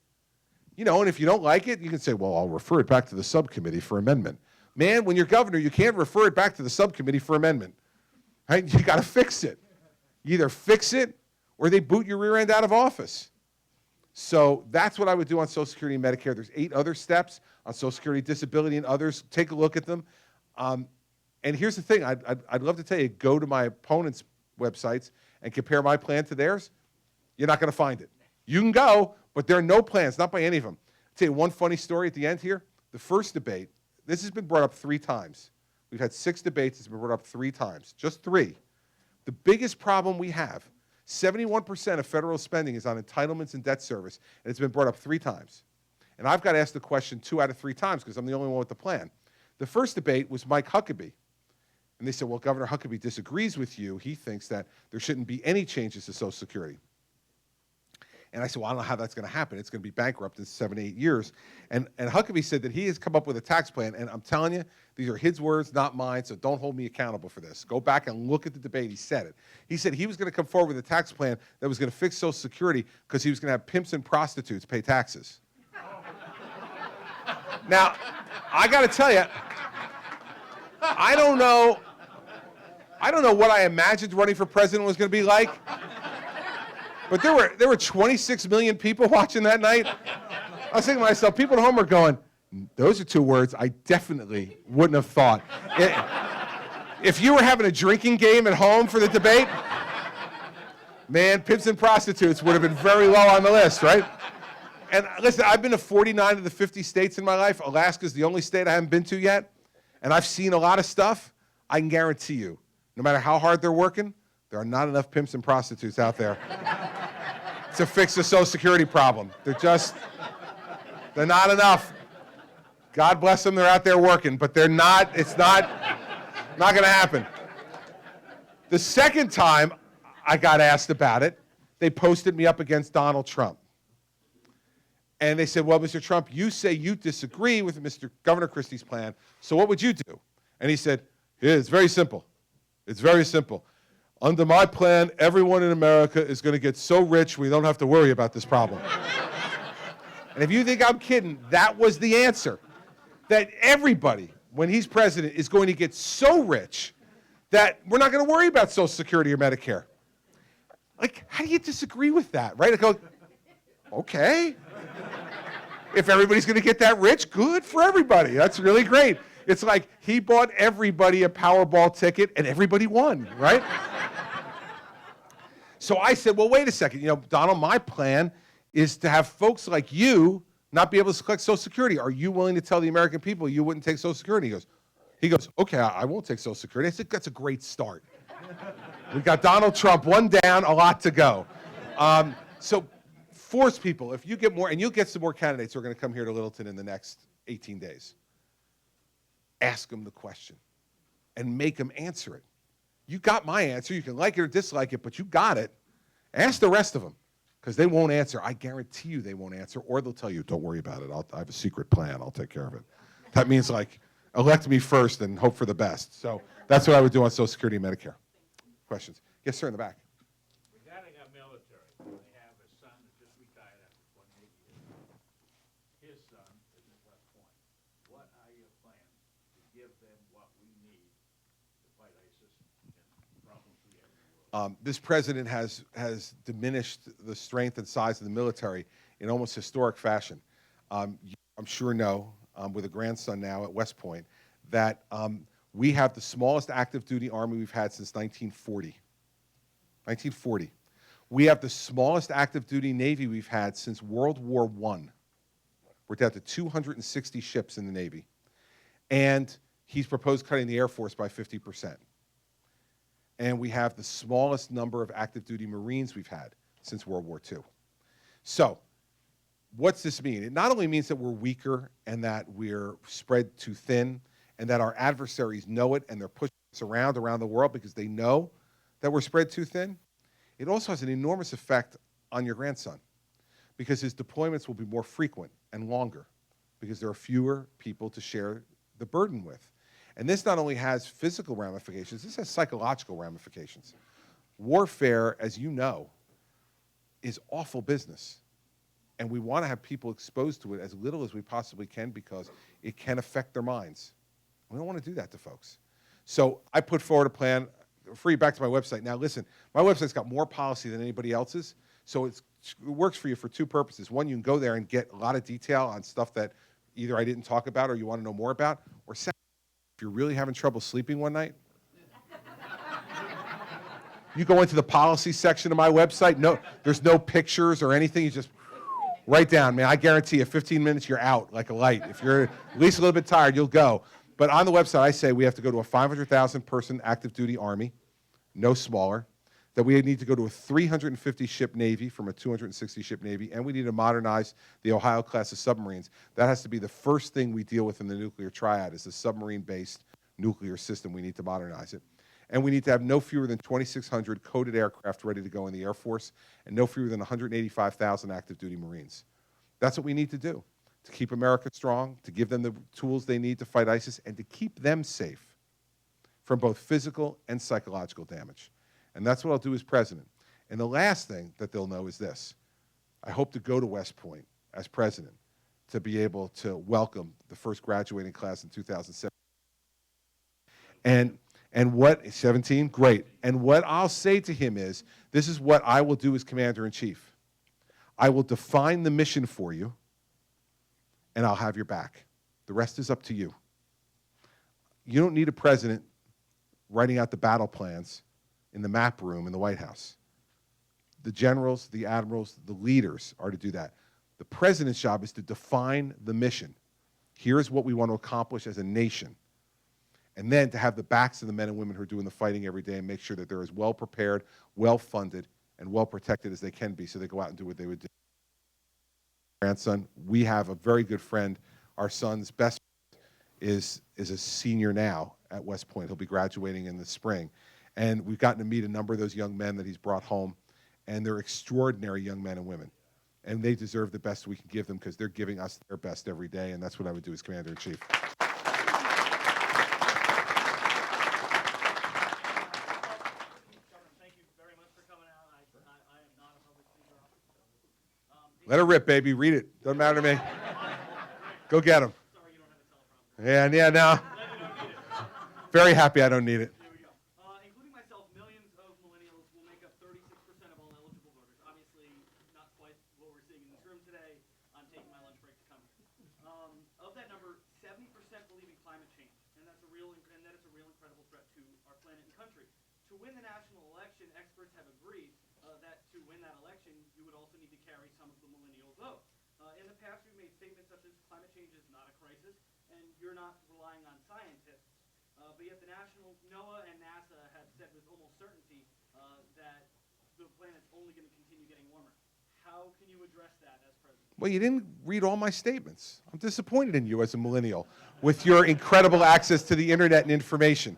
You know, and if you don't like it, you can say, well, I'll refer it back to the subcommittee for amendment. Man, when you're governor, you can't refer it back to the subcommittee for amendment. Right? You got to fix it. You either fix it or they boot your rear end out of office. So that's what I would do on Social Security and Medicare. There's 8 other steps on Social Security, disability, and others. Take a look at them. And here's the thing. I'd love to tell you, go to my opponent's websites and compare my plan to theirs. You're not going to find it. You can go, but there are no plans, not by any of them. I'll tell you one funny story at the end here. The first debate, this has been brought up 3 times. We've had 6 debates. It's been brought up 3 times, just 3. The biggest problem we have, 71% of federal spending is on entitlements and debt service, and it's been brought up 3 times. And I've got asked the question 2 out of 3 times because I'm the only one with the plan. The first debate was Mike Huckabee. And they said, well, Governor Huckabee disagrees with you. He thinks that there shouldn't be any changes to Social Security. And I said, well, I don't know how that's going to happen. It's going to be bankrupt in 7, 8 years. And Huckabee said that he has come up with a tax plan. And I'm telling you, these are his words, not mine, so don't hold me accountable for this. Go back and look at the debate. He said it. He said he was going to come forward with a tax plan that was going to fix Social Security because he was going to have pimps and prostitutes pay taxes. Now, I got to tell you, I don't know what I imagined running for president was going to be like. But there were 26 million people watching that night. I was thinking to myself, people at home are going, those are 2 words I definitely wouldn't have thought. If you were having a drinking game at home for the debate, man, pimps and prostitutes would have been very low on the list, right? And listen, I've been to 49 of the 50 states in my life. Alaska's the only state I haven't been to yet. And I've seen a lot of stuff. I can guarantee you, no matter how hard they're working, there are not enough pimps and prostitutes out there to fix the Social Security problem. They're not enough. God bless them, they're out there working, but they're not, it's not going to happen. The second time I got asked about it, they posted me up against Donald Trump. And they said, well, Mr. Trump, you say you disagree with Mr. Governor Christie's plan, so what would you do? And he said, yeah, it's very simple. It's very simple. under my plan, everyone in America is going to get so rich we don't have to worry about this problem. And if you think I'm kidding, that was the answer. That everybody, when he's president, is going to get so rich that we're not going to worry about Social Security or Medicare. Like, how do you disagree with that, right? I go, okay. If everybody's going to get that rich, good for everybody. That's really great. It's like he bought everybody a Powerball ticket and everybody won, right? So I said, well, wait a second. Donald, my plan is to have folks like you not be able to collect Social Security. Are you willing to tell the American people you wouldn't take Social Security? He goes, okay, I won't take Social Security. I said, that's a great start. We've got Donald Trump, one down, a lot to go. So force people, if you get more, and you'll get some more candidates who are going to come here to Littleton in the next 18 days. Ask them the question and make them answer it. You got my answer. You can like it or dislike it, but you got it. Ask the rest of them, because they won't answer. I guarantee you they won't answer, or they'll tell you, don't worry about it. I have a secret plan. I'll take care of it. That means, like, elect me first and hope for the best. So that's what I would do on Social Security and Medicare. Questions? Yes, sir, in the back. Regarding our military, I have a son that just retired after 28 years. His son is at West Point. What are your plans to give them what we need to fight ISIS and problems we have in the world? This president has diminished the strength and size of the military in almost historic fashion. I'm sure know, with a grandson now at West Point, that we have the smallest active duty army we've had since 1940. 1940. We have the smallest active duty Navy we've had since World War I. We're down to 260 ships in the Navy. And he's proposed cutting the Air Force by 50%. And we have the smallest number of active duty Marines we've had since World War II. So what's this mean? It not only means that we're weaker and that we're spread too thin and that our adversaries know it and they're pushing us around the world because they know that we're spread too thin. It also has an enormous effect on your grandson because his deployments will be more frequent and longer because there are fewer people to share the burden with. And this not only has physical ramifications, this has psychological ramifications. Warfare, as you know, is awful business. And we want to have people exposed to it as little as we possibly can because it can affect their minds. We don't want to do that to folks. So I put forward a plan. Refer you back to my website. Now listen, my website's got more policy than anybody else's, so it works for you for two purposes. One, you can go there and get a lot of detail on stuff that either I didn't talk about or you want to know more about, or second, if you're really having trouble sleeping one night, you go into the policy section of my website. No, there's no pictures or anything. You just write down, man, I guarantee you 15 minutes you're out like a light. If you're at least a little bit tired, you'll go. But on the website, I say we have to go to a 500,000 person active duty army, no smaller, that we need to go to a 350 ship Navy from a 260 ship Navy, and we need to modernize the Ohio class of submarines. That has to be the first thing we deal with in the nuclear triad is the submarine-based nuclear system. We need to modernize it. And we need to have no fewer than 2,600 coded aircraft ready to go in the Air Force and no fewer than 185,000 active duty Marines. That's what we need to do to keep America strong, to give them the tools they need to fight ISIS, and to keep them safe from both physical and psychological damage. And that's what I'll do as president. And the last thing that they'll know is this. I hope to go to West Point as president to be able to welcome the first graduating class in 2007. And what, 17? Great. And what I'll say to him is, this is what I will do as commander-in-chief. I will define the mission for you, and I'll have your back. The rest is up to you. You don't need a president writing out the battle plans in the map room in the White House. The generals, the admirals, the leaders are to do that. The president's job is to define the mission. Here's what we want to accomplish as a nation. And then to have the backs of the men and women who are doing the fighting every day and make sure that they're as well prepared, well funded, and well protected as they can be so they go out and do what they would do. Grandson, we have a very good friend. Our son's best friend is a senior now at West Point. He'll be graduating in the spring. And we've gotten to meet a number of those young men that he's brought home, and they're extraordinary young men and women. And they deserve the best we can give them because they're giving us their best every day, and that's what I would do as Commander-in-Chief. Let her rip, baby. Read it. Doesn't matter to me. Go get them. Sorry, you don't have a teleprompter. Yeah, no. Glad you don't need it. Very happy I don't need it. Here we go. Including myself, millions of millennials will make up 36% of all eligible voters. Obviously, not quite what we're seeing in this room today. I'm taking my lunch break to come here. Of that number, 70% believe in climate change, and that is a real incredible threat to our planet and country. To win the national election, experts have agreed that to win that election, you would also need to carry some of the millennial vote. In the past, we've made statements such as climate change is not a crisis, and you're not relying on scientists. But yet the national NOAA and NASA have said with almost certainty that the planet's only going to continue getting warmer. How can you address that as president? Well, you didn't read all my statements. I'm disappointed in you as a millennial with your incredible access to the internet and information.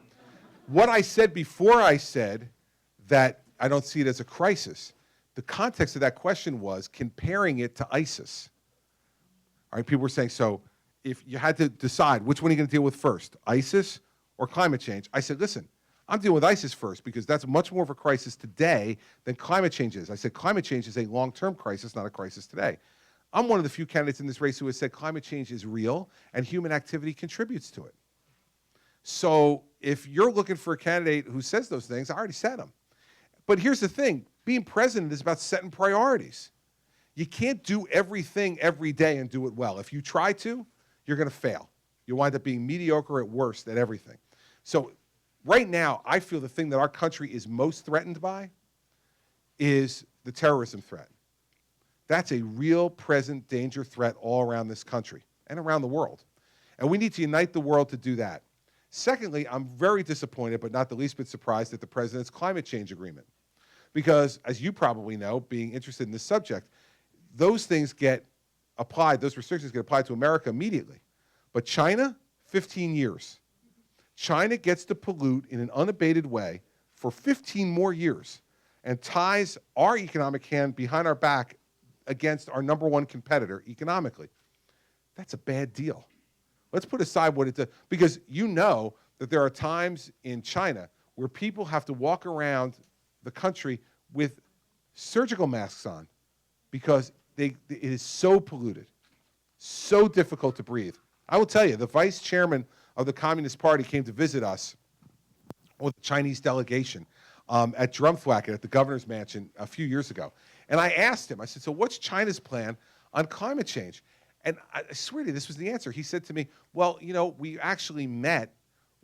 What I said before I said that I don't see it as a crisis, the context of that question was comparing it to ISIS. All right, people were saying, so if you had to decide which one are you going to deal with first, ISIS or climate change? I said, listen, I'm dealing with ISIS first because that's much more of a crisis today than climate change is. I said climate change is a long-term crisis, not a crisis today. I'm one of the few candidates in this race who has said climate change is real and human activity contributes to it. So if you're looking for a candidate who says those things, I already said them. But here's the thing, being president is about setting priorities. You can't do everything every day and do it well. If you try to, you're going to fail. You'll wind up being mediocre at worst at everything. So right now, I feel the thing that our country is most threatened by is the terrorism threat. That's a real present danger threat all around this country and around the world. And we need to unite the world to do that. Secondly, I'm very disappointed, but not the least bit surprised at the president's climate change agreement. Because, as you probably know, being interested in this subject, those things get applied, those restrictions get applied to America immediately. But China, 15 years. China gets to pollute in an unabated way for 15 more years and ties our economic hand behind our back against our number one competitor economically. That's a bad deal. Let's put aside what it does, because you know that there are times in China where people have to walk around the country with surgical masks on because it is so polluted, so difficult to breathe. I will tell you, the vice chairman of the Communist Party came to visit us with a Chinese delegation at Drumthwacket at the governor's mansion a few years ago. And I asked him, I said, so what's China's plan on climate change? And I swear to you, this was the answer. He said to me, well, you know, we actually met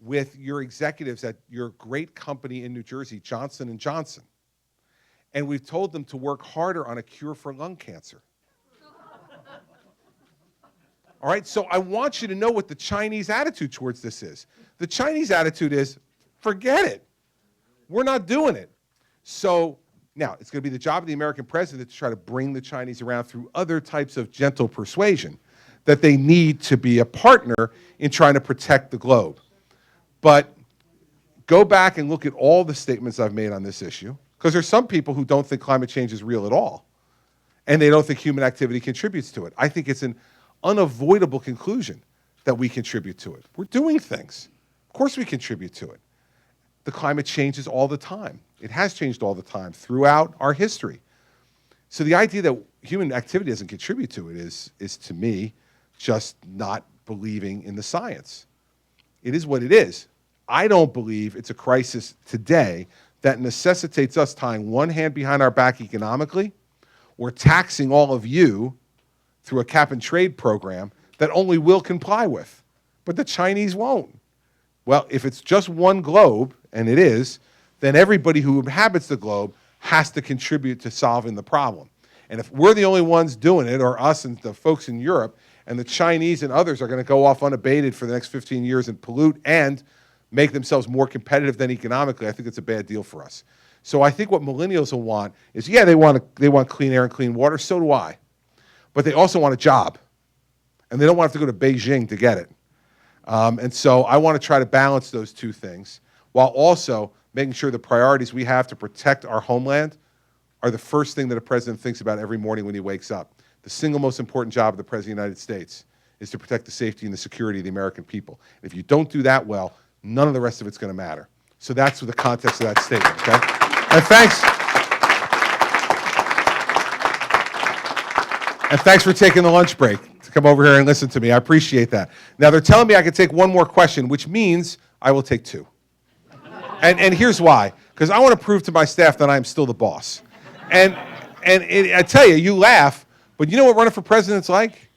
with your executives at your great company in New Jersey, Johnson & Johnson. And we've told them to work harder on a cure for lung cancer. All right, so I want you to know what the Chinese attitude towards this is. The Chinese attitude is, forget it. We're not doing it. So now, it's going to be the job of the American president to try to bring the Chinese around through other types of gentle persuasion that they need to be a partner in trying to protect the globe. But go back and look at all the statements I've made on this issue, because there's some people who don't think climate change is real at all, and they don't think human activity contributes to it. I think it's an unavoidable conclusion that we contribute to it. We're doing things. Of course we contribute to it. The climate changes all the time. It has changed all the time throughout our history. So the idea that human activity doesn't contribute to it is to me, just not believing in the science. It is what it is. I don't believe it's a crisis today that necessitates us tying one hand behind our back economically or taxing all of you through a cap and trade program that only we'll comply with, but the Chinese won't. Well, if it's just one globe, and it is, then everybody who inhabits the globe has to contribute to solving the problem. And if we're the only ones doing it, or us and the folks in Europe, and the Chinese and others are going to go off unabated for the next 15 years and pollute and make themselves more competitive than economically, I think it's a bad deal for us. So I think what millennials will want is, yeah, they want clean air and clean water, so do I. But they also want a job. And they don't want to have to go to Beijing to get it. And so I want to try to balance those two things while also making sure the priorities we have to protect our homeland are the first thing that a president thinks about every morning when he wakes up. The single most important job of the President of the United States is to protect the safety and the security of the American people. And if you don't do that well, none of the rest of it's going to matter. So that's the context of that statement, okay? And And thanks for taking the lunch break to come over here and listen to me. I appreciate that. Now, they're telling me I can take one more question, which means I will take two. And here's why. Because I want to prove to my staff that I'm still the boss. And I tell you, you laugh, but you know what running for president's like?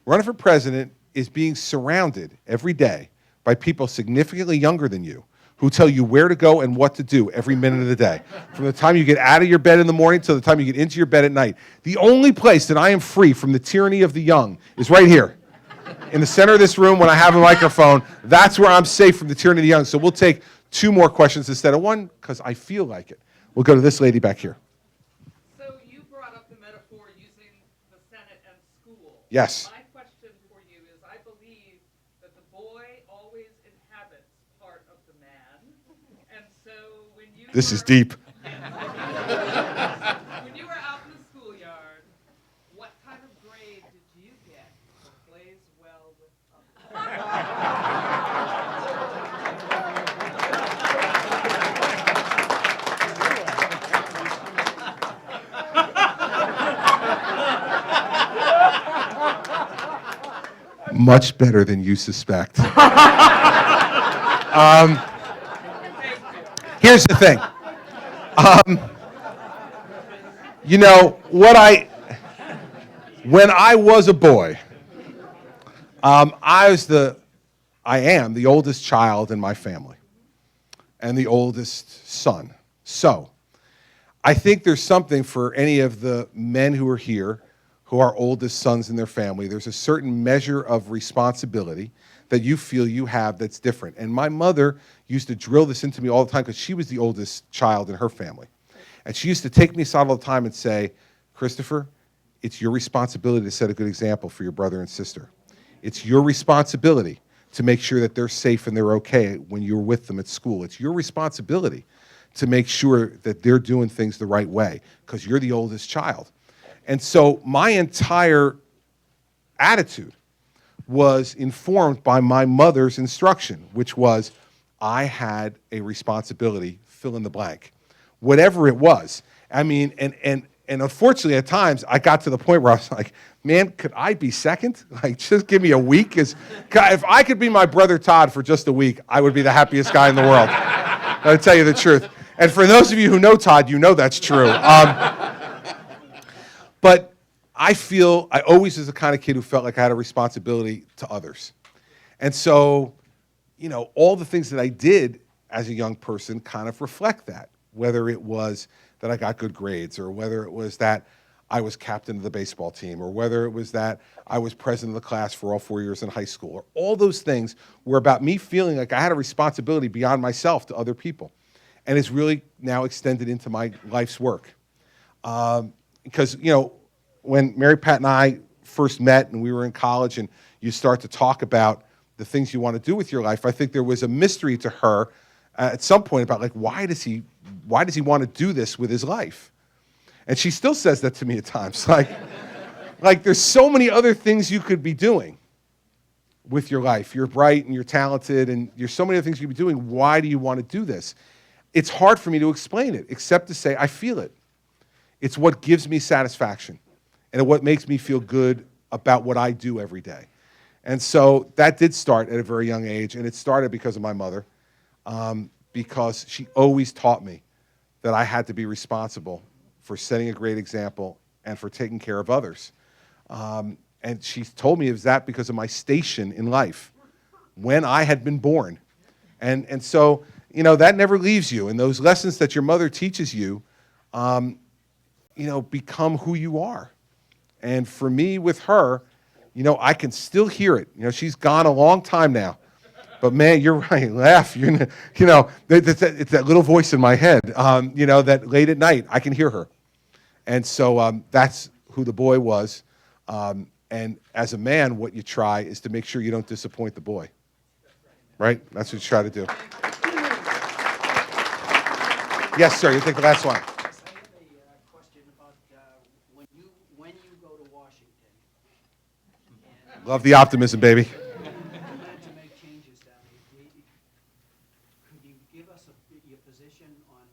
Running for president is being surrounded every day by people significantly younger than you who tell you where to go and what to do every minute of the day. From the time you get out of your bed in the morning to the time you get into your bed at night. The only place that I am free from the tyranny of the young is right here. In the center of this room when I have a microphone, that's where I'm safe from the tyranny of the young. So we'll take two more questions instead of one because I feel like it. We'll go to this lady back here. So you brought up the metaphor using the Senate and school. Yes. My question for you is, I believe that the boy always inhabits part of the man, and so when you This is were- deep. When you were out in the schoolyard, what kind of grade did you get for plays well with others? Much better than you suspect. Here's the thing. You know, when I was a boy, I am the oldest child in my family and the oldest son. So I think there's something for any of the men who are here who are oldest sons in their family. There's a certain measure of responsibility that you feel you have that's different. And my mother used to drill this into me all the time because she was the oldest child in her family. And she used to take me aside all the time and say, Christopher, it's your responsibility to set a good example for your brother and sister. It's your responsibility to make sure that they're safe and they're okay when you're with them at school. It's your responsibility to make sure that they're doing things the right way because you're the oldest child. And so my entire attitude was informed by my mother's instruction, which was I had a responsibility, fill in the blank, whatever it was. I mean, and unfortunately at times I got to the point where I was like, man, could I be second? Like, just give me a week. 'Cause if I could be my brother Todd for just a week, I would be the happiest guy in the world. I'll tell you the truth. And for those of you who know Todd, you know that's true. But I always was the kind of kid who felt like I had a responsibility to others. And so, you know, all the things that I did as a young person kind of reflect that, whether it was that I got good grades or whether it was that I was captain of the baseball team or whether it was that I was president of the class for all 4 years in high school. Or all those things were about me feeling like I had a responsibility beyond myself to other people. And it's really now extended into my life's work. Because, you know, when Mary Pat and I first met and we were in college and you start to talk about the things you want to do with your life, I think there was a mystery to her at some point about, like, why does he want to do this with his life? And she still says that to me at times. Like there's so many other things you could be doing with your life. You're bright and you're talented and there's so many other things you could be doing. Why do you want to do this? It's hard for me to explain it, except to say I feel it. It's what gives me satisfaction and what makes me feel good about what I do every day. And so that did start at a very young age, and it started because of my mother, because she always taught me that I had to be responsible for setting a great example and for taking care of others. And she told me it was that because of my station in life when I had been born. And so, you know, that never leaves you. And those lessons that your mother teaches you, you know, become who you are. And for me, with her, you know, I can still hear it. You know, she's gone a long time now. But man, you're right, laugh. You know, it's that little voice in my head, you know, that late at night, I can hear her. And so that's who the boy was. And as a man, what you try is to make sure you don't disappoint the boy. Right? That's what you try to do. Yes, sir, you take the last one. I have a question about when you go to Washington and Love the optimism, baby. plan to make changes down here. Could you give us your position on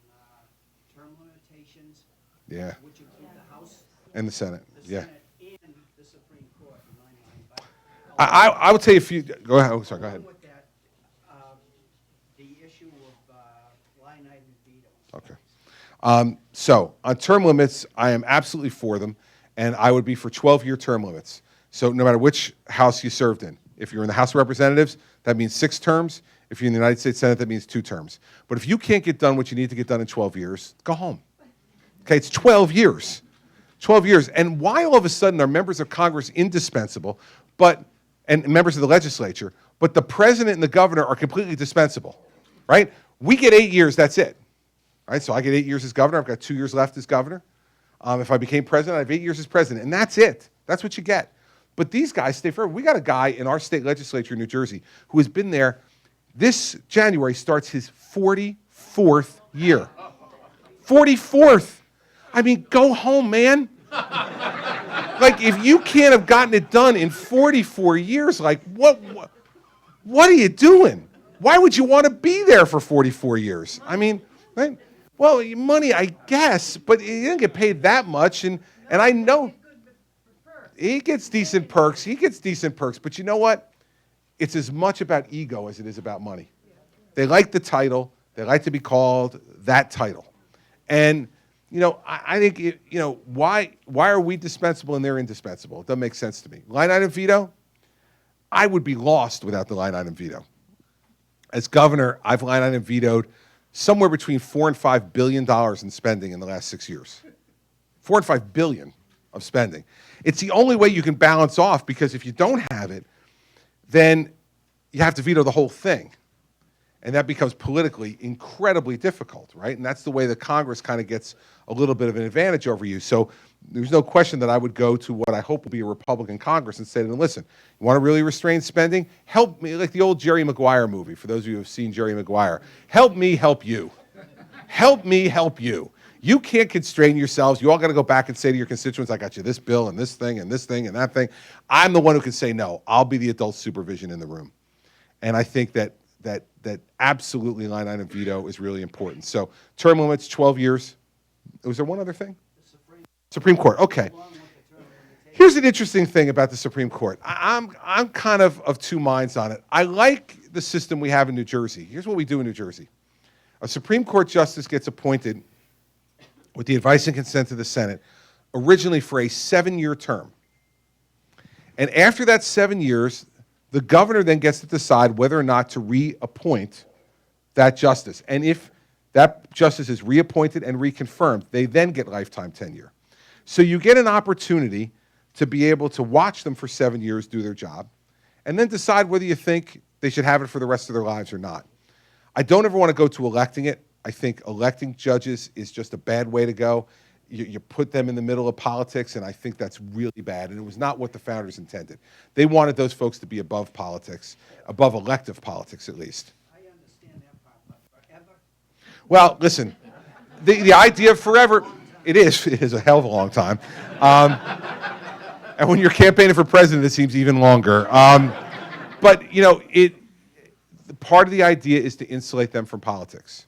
term limitations, Yeah, which include the House, and the Senate. the Yeah. Senate, and I would say if you, go ahead, oh, sorry, go ahead. Along with that, the issue of line item veto. Okay. So on term limits, I am absolutely for them, and I would be for 12-year term limits. So no matter which house you served in, if you're in the House of Representatives, that means 6 terms. If you're in the United States Senate, that means 2 terms. But if you can't get done what you need to get done in 12 years, go home. Okay, it's 12 years. 12 years. And why all of a sudden are members of Congress indispensable, and members of the legislature, but the president and the governor are completely dispensable, right? We get 8 years, that's it. Right? So I get 8 years as governor. I've got 2 years left as governor. If I became president, I have 8 years as president, and that's it. That's what you get. But these guys stay forever. We got a guy in our state legislature in New Jersey who has been there. This January starts his 44th year. 44th. I mean, go home, man. Like, if you can't have gotten it done in 44 years, like, what are you doing? Why would you want to be there for 44 years? I mean, right? Well, money, I guess, but he didn't get paid that much, and I know he gets decent perks. He gets decent perks, but you know what? It's as much about ego as it is about money. They like the title. They like to be called that title. And, you know, I think, why are we dispensable and they're indispensable? It doesn't make sense to me. Line item veto? I would be lost without the line item veto. As governor, I've line item vetoed somewhere between $4 and $5 billion in spending in the last 6 years. $4 and $5 billion of spending. It's the only way you can balance off, because if you don't have it, then you have to veto the whole thing. And that becomes politically incredibly difficult, right? And that's the way that Congress kind of gets a little bit of an advantage over you. So there's no question that I would go to what I hope will be a Republican Congress and say to them, listen, you want to really restrain spending? Help me, like the old Jerry Maguire movie, for those of you who have seen Jerry Maguire. Help me help you. Help me help you. You can't constrain yourselves. You all got to go back and say to your constituents, I got you this bill and this thing and this thing and that thing. I'm the one who can say no. I'll be the adult supervision in the room. And I think that absolutely line item veto is really important. So term limits, 12 years. Was there one other thing? Supreme Court. Okay. Here's an interesting thing about the Supreme Court. I'm kind of 2 minds on it. I like the system we have in New Jersey. Here's what we do in New Jersey. A Supreme Court justice gets appointed with the advice and consent of the Senate, originally for a 7-year term. And after that 7 years, the governor then gets to decide whether or not to reappoint that justice. And if that justice is reappointed and reconfirmed, they then get lifetime tenure. So you get an opportunity to be able to watch them for 7 years do their job, and then decide whether you think they should have it for the rest of their lives or not. I don't ever want to go to electing it. I think electing judges is just a bad way to go. You put them in the middle of politics, and I think that's really bad, and it was not what the founders intended. They wanted those folks to be above politics, above elective politics at least. I understand that part, but forever? Well, listen, the idea of forever, it is a hell of a long time. And when you're campaigning for president, it seems even longer. But, part of the idea is to insulate them from politics.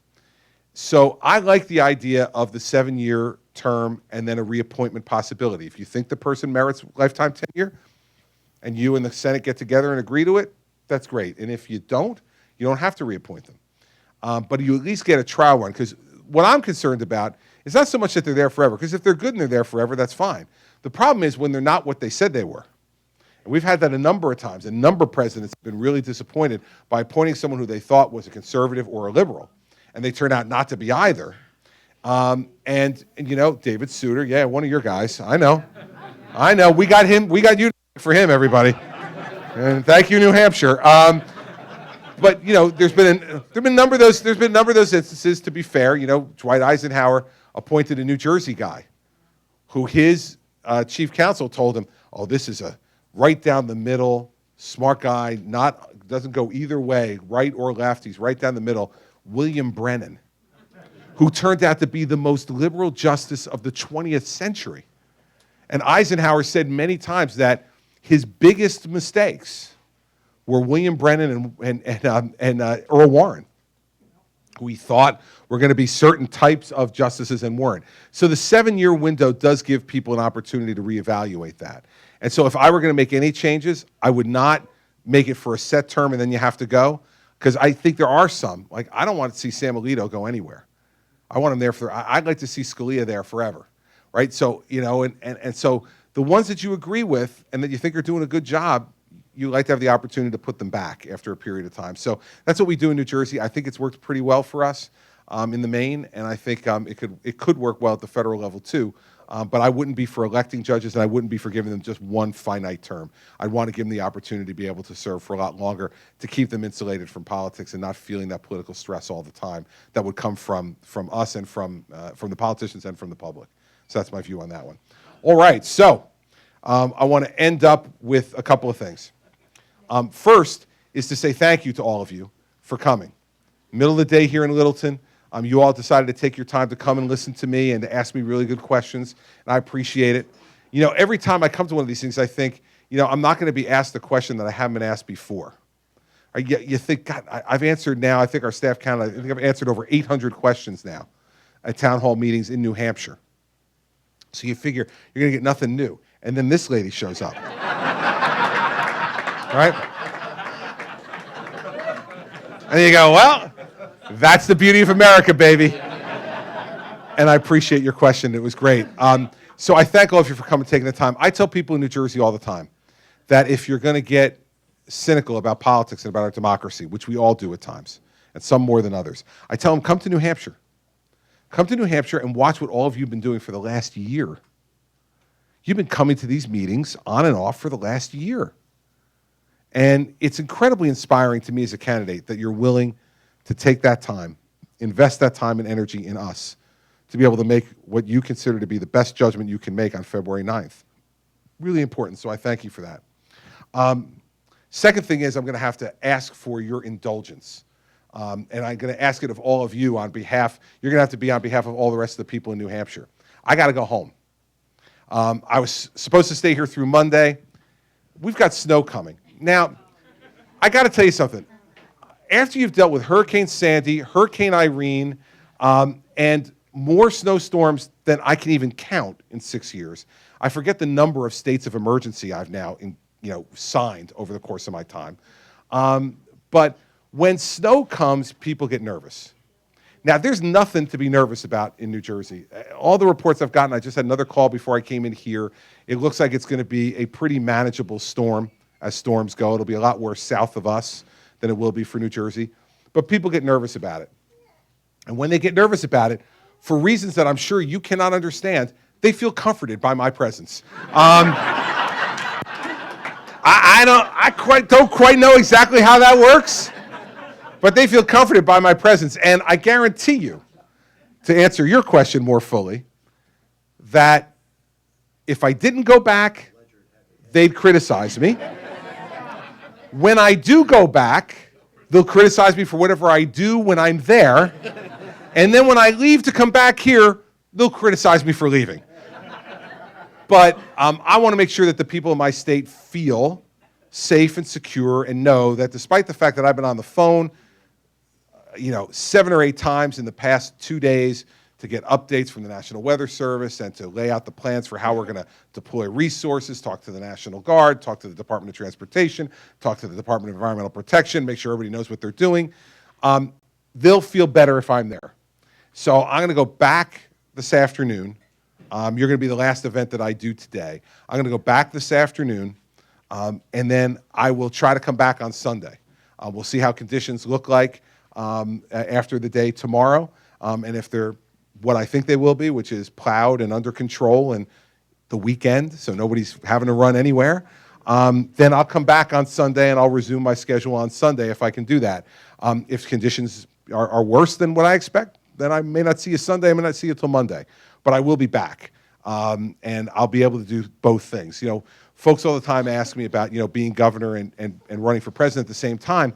So I like the idea of the 7-year term and then a reappointment possibility. If you think the person merits lifetime tenure and you and the Senate get together and agree to it, that's great. And if you don't have to reappoint them. But you at least get a trial run, because what I'm concerned about is not so much that they're there forever, because if they're good and they're there forever, that's fine. The problem is when they're not what they said they were. And we've had that a number of times. A number of presidents have been really disappointed by appointing someone who they thought was a conservative or a liberal, and they turn out not to be either. And David Souter, yeah, one of your guys. I know. We got him. We got you for him, everybody. And thank you, New Hampshire. But there's been a number of those instances. To be fair, Dwight Eisenhower appointed a New Jersey guy, who his chief counsel told him, "Oh, this is a right down the middle, smart guy. Doesn't go either way, right or left. He's right down the middle." William Brennan, who turned out to be the most liberal justice of the 20th century. And Eisenhower said many times that his biggest mistakes were William Brennan and Earl Warren, who he thought were going to be certain types of justices and weren't. So the 7-year window does give people an opportunity to reevaluate that. And so if I were going to make any changes, I would not make it for a set term and then you have to go, because I think there are some. Like, I don't want to see Sam Alito go anywhere. I want him there I'd like to see Scalia there forever, right? So, you know, and so the ones that you agree with and that you think are doing a good job, you like to have the opportunity to put them back after a period of time. So that's what we do in New Jersey. I think it's worked pretty well for us in the main, and I think it could work well at the federal level too. But I wouldn't be for electing judges, and I wouldn't be for giving them just one finite term. I'd want to give them the opportunity to be able to serve for a lot longer, to keep them insulated from politics and not feeling that political stress all the time that would come from us and from the politicians and from the public. So that's my view on that one. All right, so I want to end up with a couple of things. First is to say thank you to all of you for coming. Middle of the day here in Littleton. You all decided to take your time to come and listen to me and to ask me really good questions, and I appreciate it. You know, every time I come to one of these things, I think, you know, I'm not going to be asked a question that I haven't been asked before. You think, God, I've answered now, I think our staff counted, I think I've answered over 800 questions now at town hall meetings in New Hampshire. So you figure you're going to get nothing new. And then this lady shows up. Right? And you go, well, that's the beauty of America, baby. And I appreciate your question. It was great. So I thank all of you for coming and taking the time. I tell people in New Jersey all the time that if you're going to get cynical about politics and about our democracy, which we all do at times, and some more than others, I tell them, come to New Hampshire. Come to New Hampshire and watch what all of you have been doing for the last year. You've been coming to these meetings on and off for the last year. And it's incredibly inspiring to me as a candidate that you're willing to take that time, invest that time and energy in us, to be able to make what you consider to be the best judgment you can make on February 9th. Really important, so I thank you for that. Second thing is I'm going to have to ask for your indulgence. And I'm going to ask it of all of you on behalf, you're going to have to be on behalf of all the rest of the people in New Hampshire. I got to go home. I was supposed to stay here through Monday. We've got snow coming. Now, I got to tell you something. After you've dealt with Hurricane Sandy, Hurricane Irene, and more snowstorms than I can even count in 6 years, I forget the number of states of emergency I've now signed over the course of my time. But when snow comes, people get nervous. Now, there's nothing to be nervous about in New Jersey. All the reports I've gotten, I just had another call before I came in here. It looks like it's going to be a pretty manageable storm as storms go. It'll be a lot worse south of us than it will be for New Jersey. But people get nervous about it. And when they get nervous about it, for reasons that I'm sure you cannot understand, they feel comforted by my presence. I don't quite know exactly how that works, but they feel comforted by my presence. And I guarantee you, to answer your question more fully, that if I didn't go back, they'd criticize me. When I do go back, they'll criticize me for whatever I do when I'm there. And then when I leave to come back here, they'll criticize me for leaving. But I want to make sure that the people in my state feel safe and secure and know that despite the fact that I've been on the phone 7 or 8 times in the past 2 days to get updates from the National Weather Service and to lay out the plans for how we're going to deploy resources, talk to the National Guard, talk to the Department of Transportation, talk to the Department of Environmental Protection, make sure everybody knows what they're doing. They'll feel better if I'm there. So I'm going to go back this afternoon. You're going to be the last event that I do today. I'm going to go back this afternoon, and then I will try to come back on Sunday. We'll see how conditions look like after the day tomorrow, and if they're what I think they will be, which is plowed and under control and the weekend, so nobody's having to run anywhere, then I'll come back on Sunday and I'll resume my schedule on Sunday if I can do that. If conditions are worse than what I expect, then I may not see you Sunday, I may not see you till Monday. But I will be back, and I'll be able to do both things. Folks all the time ask me about, being governor and running for president at the same time.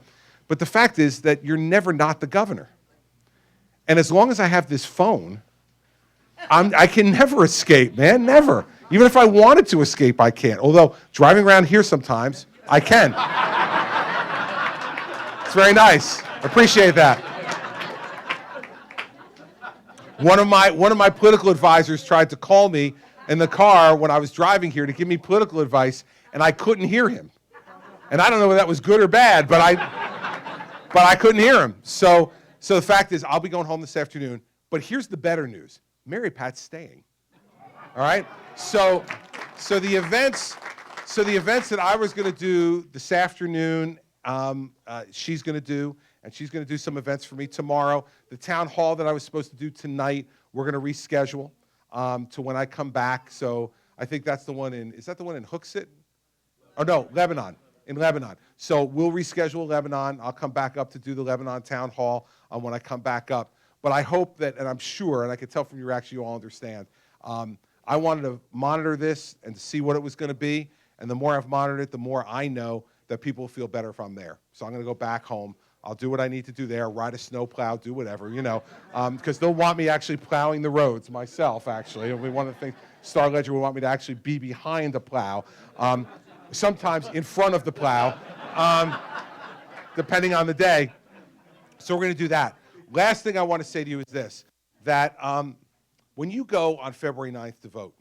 But the fact is that you're never not the governor. And as long as I have this phone, I can never escape, man, never. Even if I wanted to escape, I can't. Although driving around here sometimes, I can. It's very nice. Appreciate that. One of my political advisors tried to call me in the car when I was driving here to give me political advice, and I couldn't hear him. And I don't know whether that was good or bad, but I couldn't hear him. So the fact is, I'll be going home this afternoon. But here's the better news: Mary Pat's staying. All right. So the events that I was going to do this afternoon, she's going to do, and she's going to do some events for me tomorrow. The town hall that I was supposed to do tonight, we're going to reschedule to when I come back. So I think that's the one in, is that the one in Hooksett? Oh, no, Lebanon, in Lebanon. So we'll reschedule Lebanon. I'll come back up to do the Lebanon town hall when I come back up. But I hope that, and I'm sure, and I can tell from your reaction you all understand, I wanted to monitor this and to see what it was going to be. And the more I've monitored it, the more I know that people will feel better if I'm there. So I'm going to go back home. I'll do what I need to do there, ride a snowplow, do whatever, you know, because they'll want me actually plowing the roads myself, actually. And one of the things, Star Ledger will want me to actually be behind the plow, sometimes in front of the plow, depending on the day. So we're going to do that. Last thing I want to say to you is this, that when you go on February 9th to vote,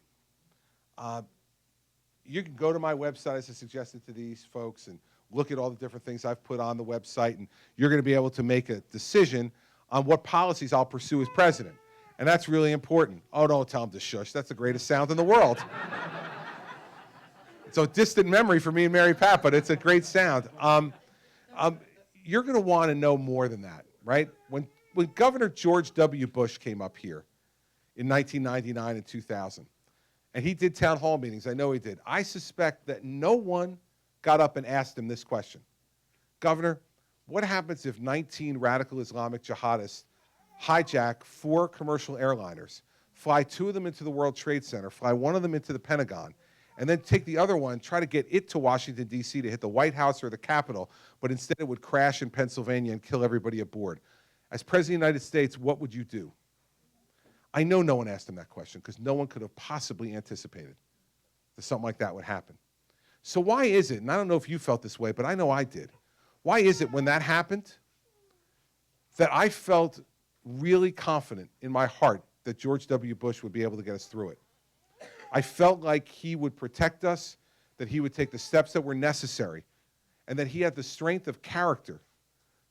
you can go to my website, as I suggested to these folks, and look at all the different things I've put on the website, and you're going to be able to make a decision on what policies I'll pursue as president. And that's really important. Oh, don't tell them to shush. That's the greatest sound in the world. It's a distant memory for me and Mary Pat, but it's a great sound. You're going to want to know more than that, right? When Governor George W. Bush came up here in 1999 and 2000, and he did town hall meetings, I know he did, I suspect that no one got up and asked him this question: Governor, what happens if 19 radical Islamic jihadists hijack 4 commercial airliners, fly 2 of them into the World Trade Center, fly 1 of them into the Pentagon, and then take the other one, try to get it to Washington, D.C. to hit the White House or the Capitol, but instead it would crash in Pennsylvania and kill everybody aboard? As President of the United States, what would you do? I know no one asked him that question because no one could have possibly anticipated that something like that would happen. So why is it, and I don't know if you felt this way, but I know I did, why is it when that happened that I felt really confident in my heart that George W. Bush would be able to get us through it? I felt like he would protect us, that he would take the steps that were necessary, and that he had the strength of character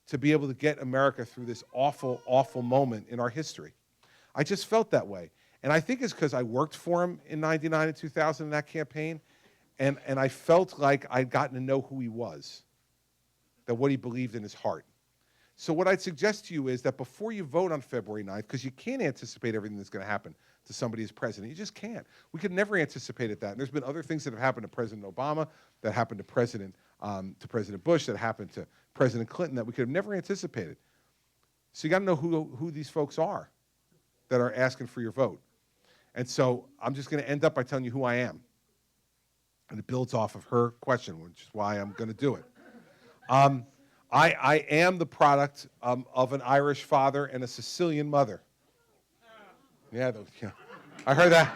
to be able to get America through this awful, awful moment in our history. I just felt that way. And I think it's because I worked for him in 99 and 2000 in that campaign, and I felt like I'd gotten to know who he was, that what he believed in his heart. So what I'd suggest to you is that before you vote on February 9th, because you can't anticipate everything that's going to happen to somebody as president. You just can't. We could never anticipate that. And there's been other things that have happened to President Obama, that happened to President Bush, that happened to President Clinton, that we could have never anticipated. So you got to know who these folks are that are asking for your vote. And so I'm just going to end up by telling you who I am. And it builds off of her question, which is why I'm going to do it. I am the product of an Irish father and a Sicilian mother. Yeah, I heard that.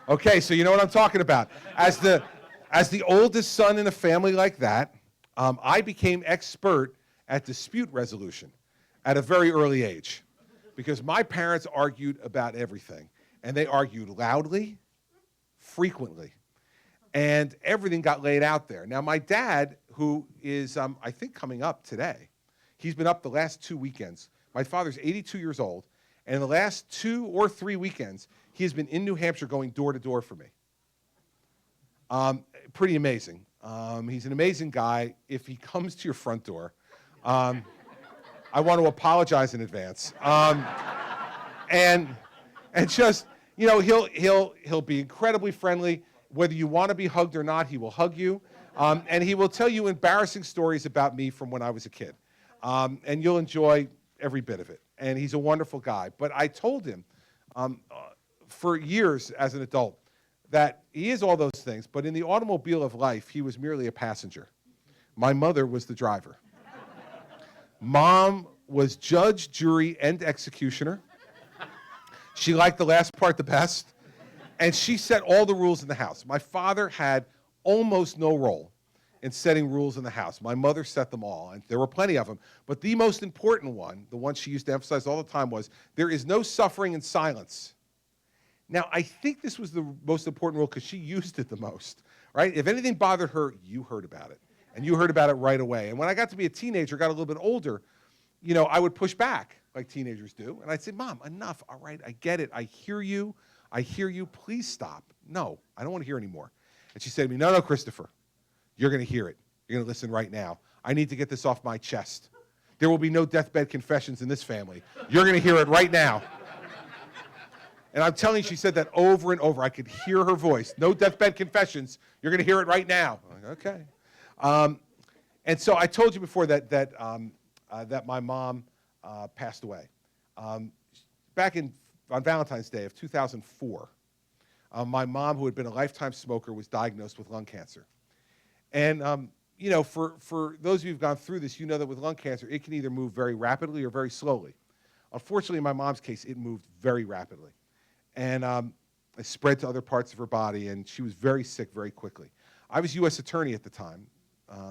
Okay, so you know what I'm talking about. As the oldest son in a family like that, I became expert at dispute resolution at a very early age, because my parents argued about everything, and they argued loudly, frequently, and everything got laid out there. Now, my dad, who is, I think, coming up today, he's been up the last 2 weekends. My father's 82 years old, and in the last 2 or 3 weekends, he has been in New Hampshire going door to door for me. Pretty amazing. He's an amazing guy. If he comes to your front door, I want to apologize in advance. And just, you know, he'll be incredibly friendly. Whether you want to be hugged or not, he will hug you. And he will tell you embarrassing stories about me from when I was a kid. And you'll enjoy every bit of it. And he's a wonderful guy. But I told him for years as an adult that he is all those things, but in the automobile of life, he was merely a passenger. My mother was the driver. Mom was judge, jury, and executioner. She liked the last part the best, and she set all the rules in the house. My father had almost no role in setting rules in the house. My mother set them all, and there were plenty of them. But the most important one, the one she used to emphasize all the time, was there is no suffering in silence. Now, I think this was the most important rule because she used it the most, right? If anything bothered her, you heard about it. And you heard about it right away. And when I got to be a teenager, got a little bit older, I would push back like teenagers do. And I'd say, Mom, enough. All right, I get it. I hear you. I hear you. Please stop. No, I don't want to hear anymore. And she said to me, no, Christopher, you're going to hear it. You're going to listen right now. I need to get this off my chest. There will be no deathbed confessions in this family. You're going to hear it right now. And I'm telling you, she said that over and over. I could hear her voice. No deathbed confessions. You're going to hear it right now. I'm like, okay. And so I told you before that my mom passed away. Back on Valentine's Day of 2004, my mom, who had been a lifetime smoker, was diagnosed with lung cancer. And for those of you who've gone through this, you know that with lung cancer, it can either move very rapidly or very slowly. Unfortunately, in my mom's case, it moved very rapidly. And it spread to other parts of her body, and she was very sick very quickly. I was U.S. Attorney at the time,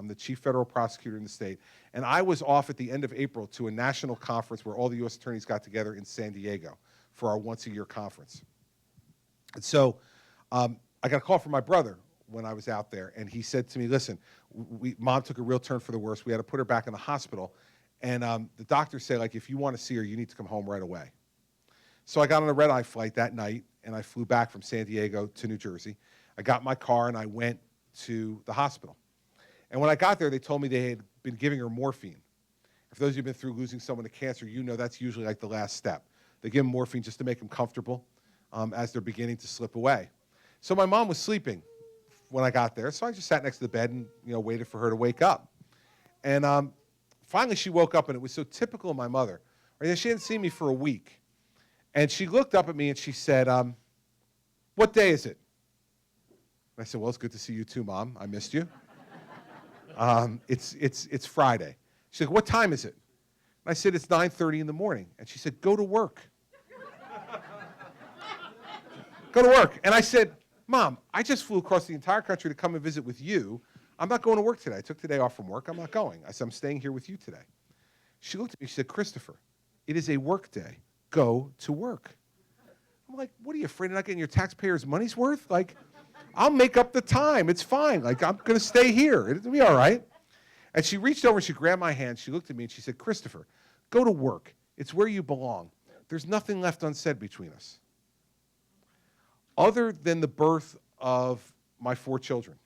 the chief federal prosecutor in the state, and I was off at the end of April to a national conference where all the U.S. attorneys got together in San Diego for our once-a-year conference. And so I got a call from my brother when I was out there, and he said to me, listen, Mom took a real turn for the worse. We had to put her back in the hospital, and the doctors say, like, if you want to see her, you need to come home right away. So I got on a red-eye flight that night, and I flew back from San Diego to New Jersey. I got in my car, and I went to the hospital. And when I got there, they told me they had been giving her morphine. For those of you who've been through losing someone to cancer, you know that's usually like the last step. They give them morphine just to make them comfortable as they're beginning to slip away. So my mom was sleeping when I got there, so I just sat next to the bed and waited for her to wake up. And finally she woke up, and it was so typical of my mother. Right? She hadn't seen me for a week. And she looked up at me and she said, what day is it? And I said, well, it's good to see you too, Mom. I missed you. It's Friday. She said, what time is it? And I said, it's 9:30 in the morning. And she said, go to work. Go to work. And I said, Mom, I just flew across the entire country to come and visit with you. I'm not going to work today. I took today off from work. I'm not going. I said, I'm staying here with you today. She looked at me. She said, Christopher, it is a work day. Go to work. I'm like, what are you, afraid of not getting your taxpayers' money's worth? Like, I'll make up the time. It's fine. Like, I'm going to stay here. It'll be all right. And she reached over and she grabbed my hand. She looked at me and she said, Christopher, go to work. It's where you belong. There's nothing left unsaid between us. Other than the birth of my 4 children,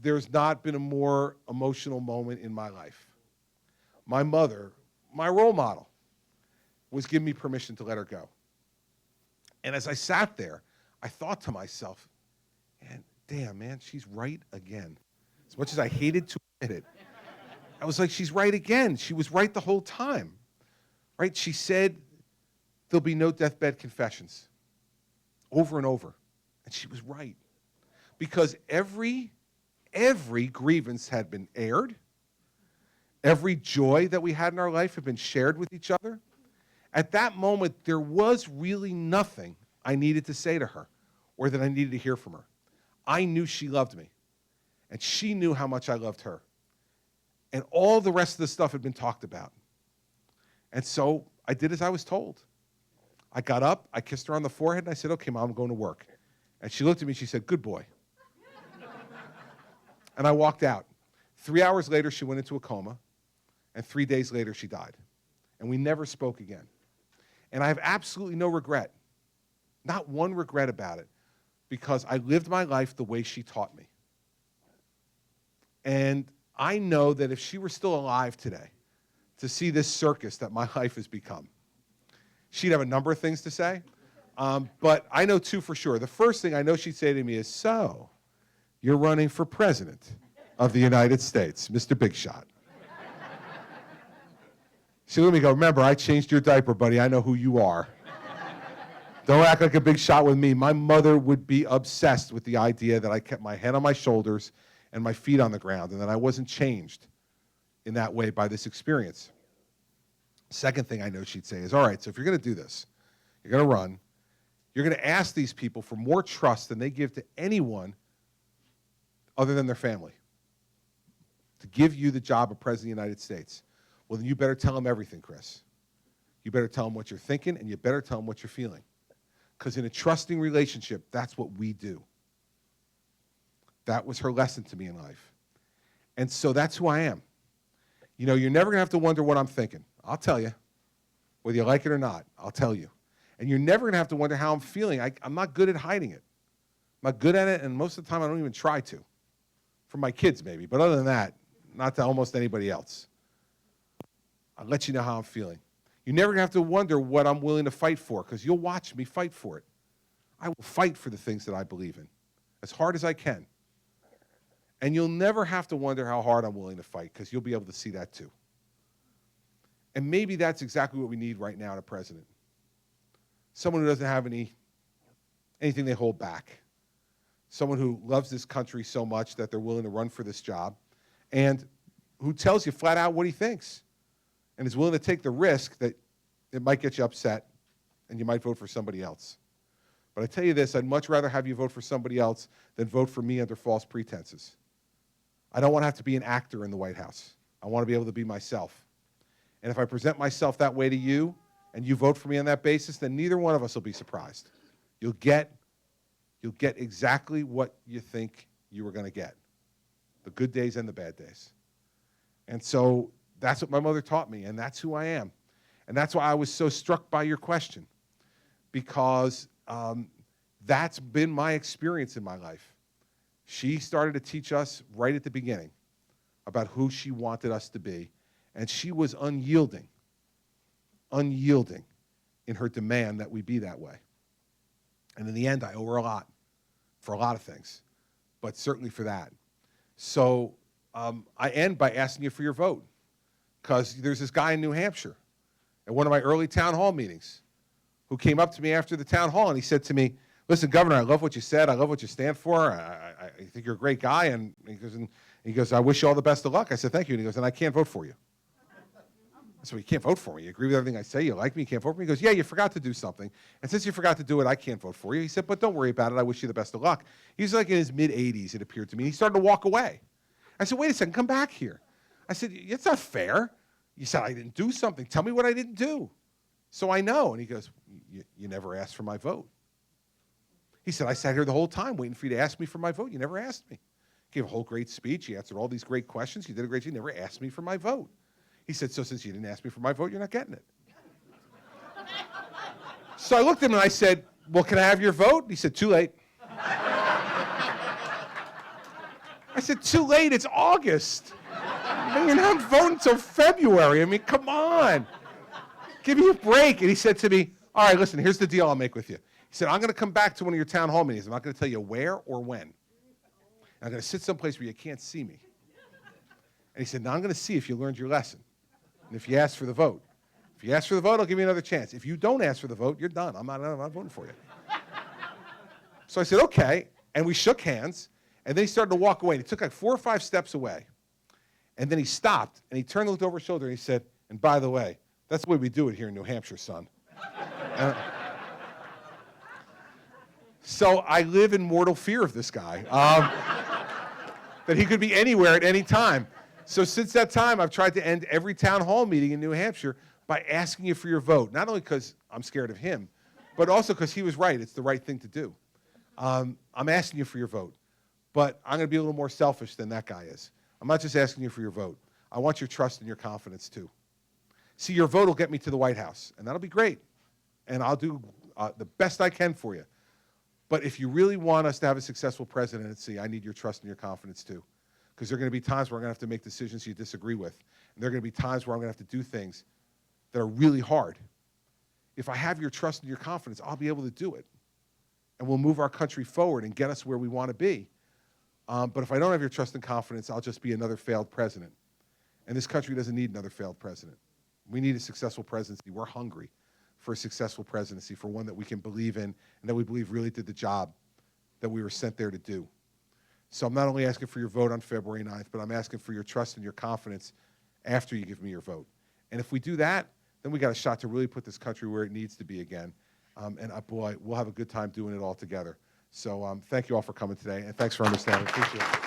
there's not been a more emotional moment in my life. My mother, my role model, was giving me permission to let her go. And as I sat there, I thought to myself, and damn, man, she's right again. As much as I hated to admit it, I was like, she's right again. She was right the whole time, right? She said, there'll be no deathbed confessions, over and over. And she was right. Because every grievance had been aired. Every joy that we had in our life had been shared with each other. At that moment, there was really nothing I needed to say to her or that I needed to hear from her. I knew she loved me, and she knew how much I loved her. And all the rest of the stuff had been talked about. And so I did as I was told. I got up, I kissed her on the forehead, and I said, okay, Mom, I'm going to work. And she looked at me and she said, good boy. And I walked out. 3 hours later, she went into a coma, and 3 days later, she died. And we never spoke again. And I have absolutely no regret, not one regret about it, because I lived my life the way she taught me. And I know that if she were still alive today to see this circus that my life has become, she'd have a number of things to say. But I know 2 for sure. The first thing I know she'd say to me is, so, you're running for president of the United States, Mr. Big Shot. She looked at me and go, remember, I changed your diaper, buddy. I know who you are. Don't act like a big shot with me. My mother would be obsessed with the idea that I kept my head on my shoulders and my feet on the ground, and that I wasn't changed in that way by this experience. Second thing I know she'd say is, all right, so if you're going to do this, you're going to run, you're going to ask these people for more trust than they give to anyone other than their family to give you the job of President of the United States. Well, then you better tell them everything, Chris. You better tell them what you're thinking, and you better tell them what you're feeling. Because in a trusting relationship, that's what we do. That was her lesson to me in life. And so that's who I am. You know, you're never going to have to wonder what I'm thinking. I'll tell you. Whether you like it or not, I'll tell you. And you're never going to have to wonder how I'm feeling. I'm not good at hiding it. I'm not good at it, and most of the time I don't even try to. For my kids, maybe. But other than that, not to almost anybody else. I'll let you know how I'm feeling. You're never going to have to wonder what I'm willing to fight for, because you'll watch me fight for it. I will fight for the things that I believe in, as hard as I can. And you'll never have to wonder how hard I'm willing to fight, because you'll be able to see that too. And maybe that's exactly what we need right now in a president. Someone who doesn't have anything they hold back. Someone who loves this country so much that they're willing to run for this job, and who tells you flat out what he thinks, and is willing to take the risk that it might get you upset and you might vote for somebody else. But I tell you this, I'd much rather have you vote for somebody else than vote for me under false pretenses. I don't want to have to be an actor in the White House. I want to be able to be myself. And if I present myself that way to you, and you vote for me on that basis, then neither one of us will be surprised. You'll get exactly what you think you were going to get, the good days and the bad days. And so that's what my mother taught me, and that's who I am. And that's why I was so struck by your question, because that's been my experience in my life. She started to teach us right at the beginning about who she wanted us to be, and she was unyielding in her demand that we be that way. And in the end, I owe her a lot for a lot of things, but certainly for that. So I end by asking you for your vote, because there's this guy in New Hampshire at one of my early town hall meetings who came up to me after the town hall, and he said to me, "Listen, Governor, I love what you said. I love what you stand for. I think you're a great guy." And he goes, "I wish you all the best of luck." I said, "Thank you." And he goes, "And I can't vote for you." I said, "Well, you can't vote for me. You agree with everything I say. You like me. You can't vote for me." He goes, "Yeah, you forgot to do something. And since you forgot to do it, I can't vote for you." He said, "But don't worry about it. I wish you the best of luck." He's like in his mid-80s, it appeared to me. He started to walk away. I said, "Wait a second. Come back here." I said, "It's not fair. You said I didn't do something. Tell me what I didn't do so I know." And he goes, you never asked for my vote." He said, "I sat here the whole time waiting for you to ask me for my vote. You never asked me. Gave a whole great speech. You answered all these great questions. You did a great job. You never asked me for my vote." He said, "So since you didn't ask me for my vote, you're not getting it." So I looked at him and I said, "Well, can I have your vote?" He said, "Too late." I said, "Too late? It's August. You're not voting until February. I mean, come on. Give me a break." And he said to me, "All right, listen, here's the deal I'll make with you." He said, "I'm going to come back to one of your town hall meetings. I'm not going to tell you where or when. And I'm going to sit someplace where you can't see me." And he said, "Now I'm going to see if you learned your lesson. And if you ask for the vote. If you ask for the vote, I'll give you another chance. If you don't ask for the vote, you're done. I'm not voting for you." So I said, "Okay." And we shook hands. And then he started to walk away. And he took like 4 or 5 steps away. And then he stopped. And he turned and looked over his shoulder. And he said, "And by the way, that's the way we do it here in New Hampshire, son." So I live in mortal fear of this guy. That he could be anywhere at any time. So since that time, I've tried to end every town hall meeting in New Hampshire by asking you for your vote. Not only because I'm scared of him, but also because he was right. It's the right thing to do. I'm asking you for your vote. But I'm going to be a little more selfish than that guy is. I'm not just asking you for your vote. I want your trust and your confidence, too. See, your vote will get me to the White House, and that'll be great. And I'll do the best I can for you. But if you really want us to have a successful presidency, I need your trust and your confidence, too. Because there are going to be times where I'm going to have to make decisions you disagree with. And there are going to be times where I'm going to have to do things that are really hard. If I have your trust and your confidence, I'll be able to do it. And we'll move our country forward and get us where we want to be. But if I don't have your trust and confidence, I'll just be another failed president. And this country doesn't need another failed president. We need a successful presidency. We're hungry for a successful presidency, for one that we can believe in and that we believe really did the job that we were sent there to do. So I'm not only asking for your vote on February 9th, but I'm asking for your trust and your confidence after you give me your vote. And if we do that, then we got a shot to really put this country where it needs to be again. Boy, we'll have a good time doing it all together. So thank you all for coming today, and thanks for understanding. Appreciate it.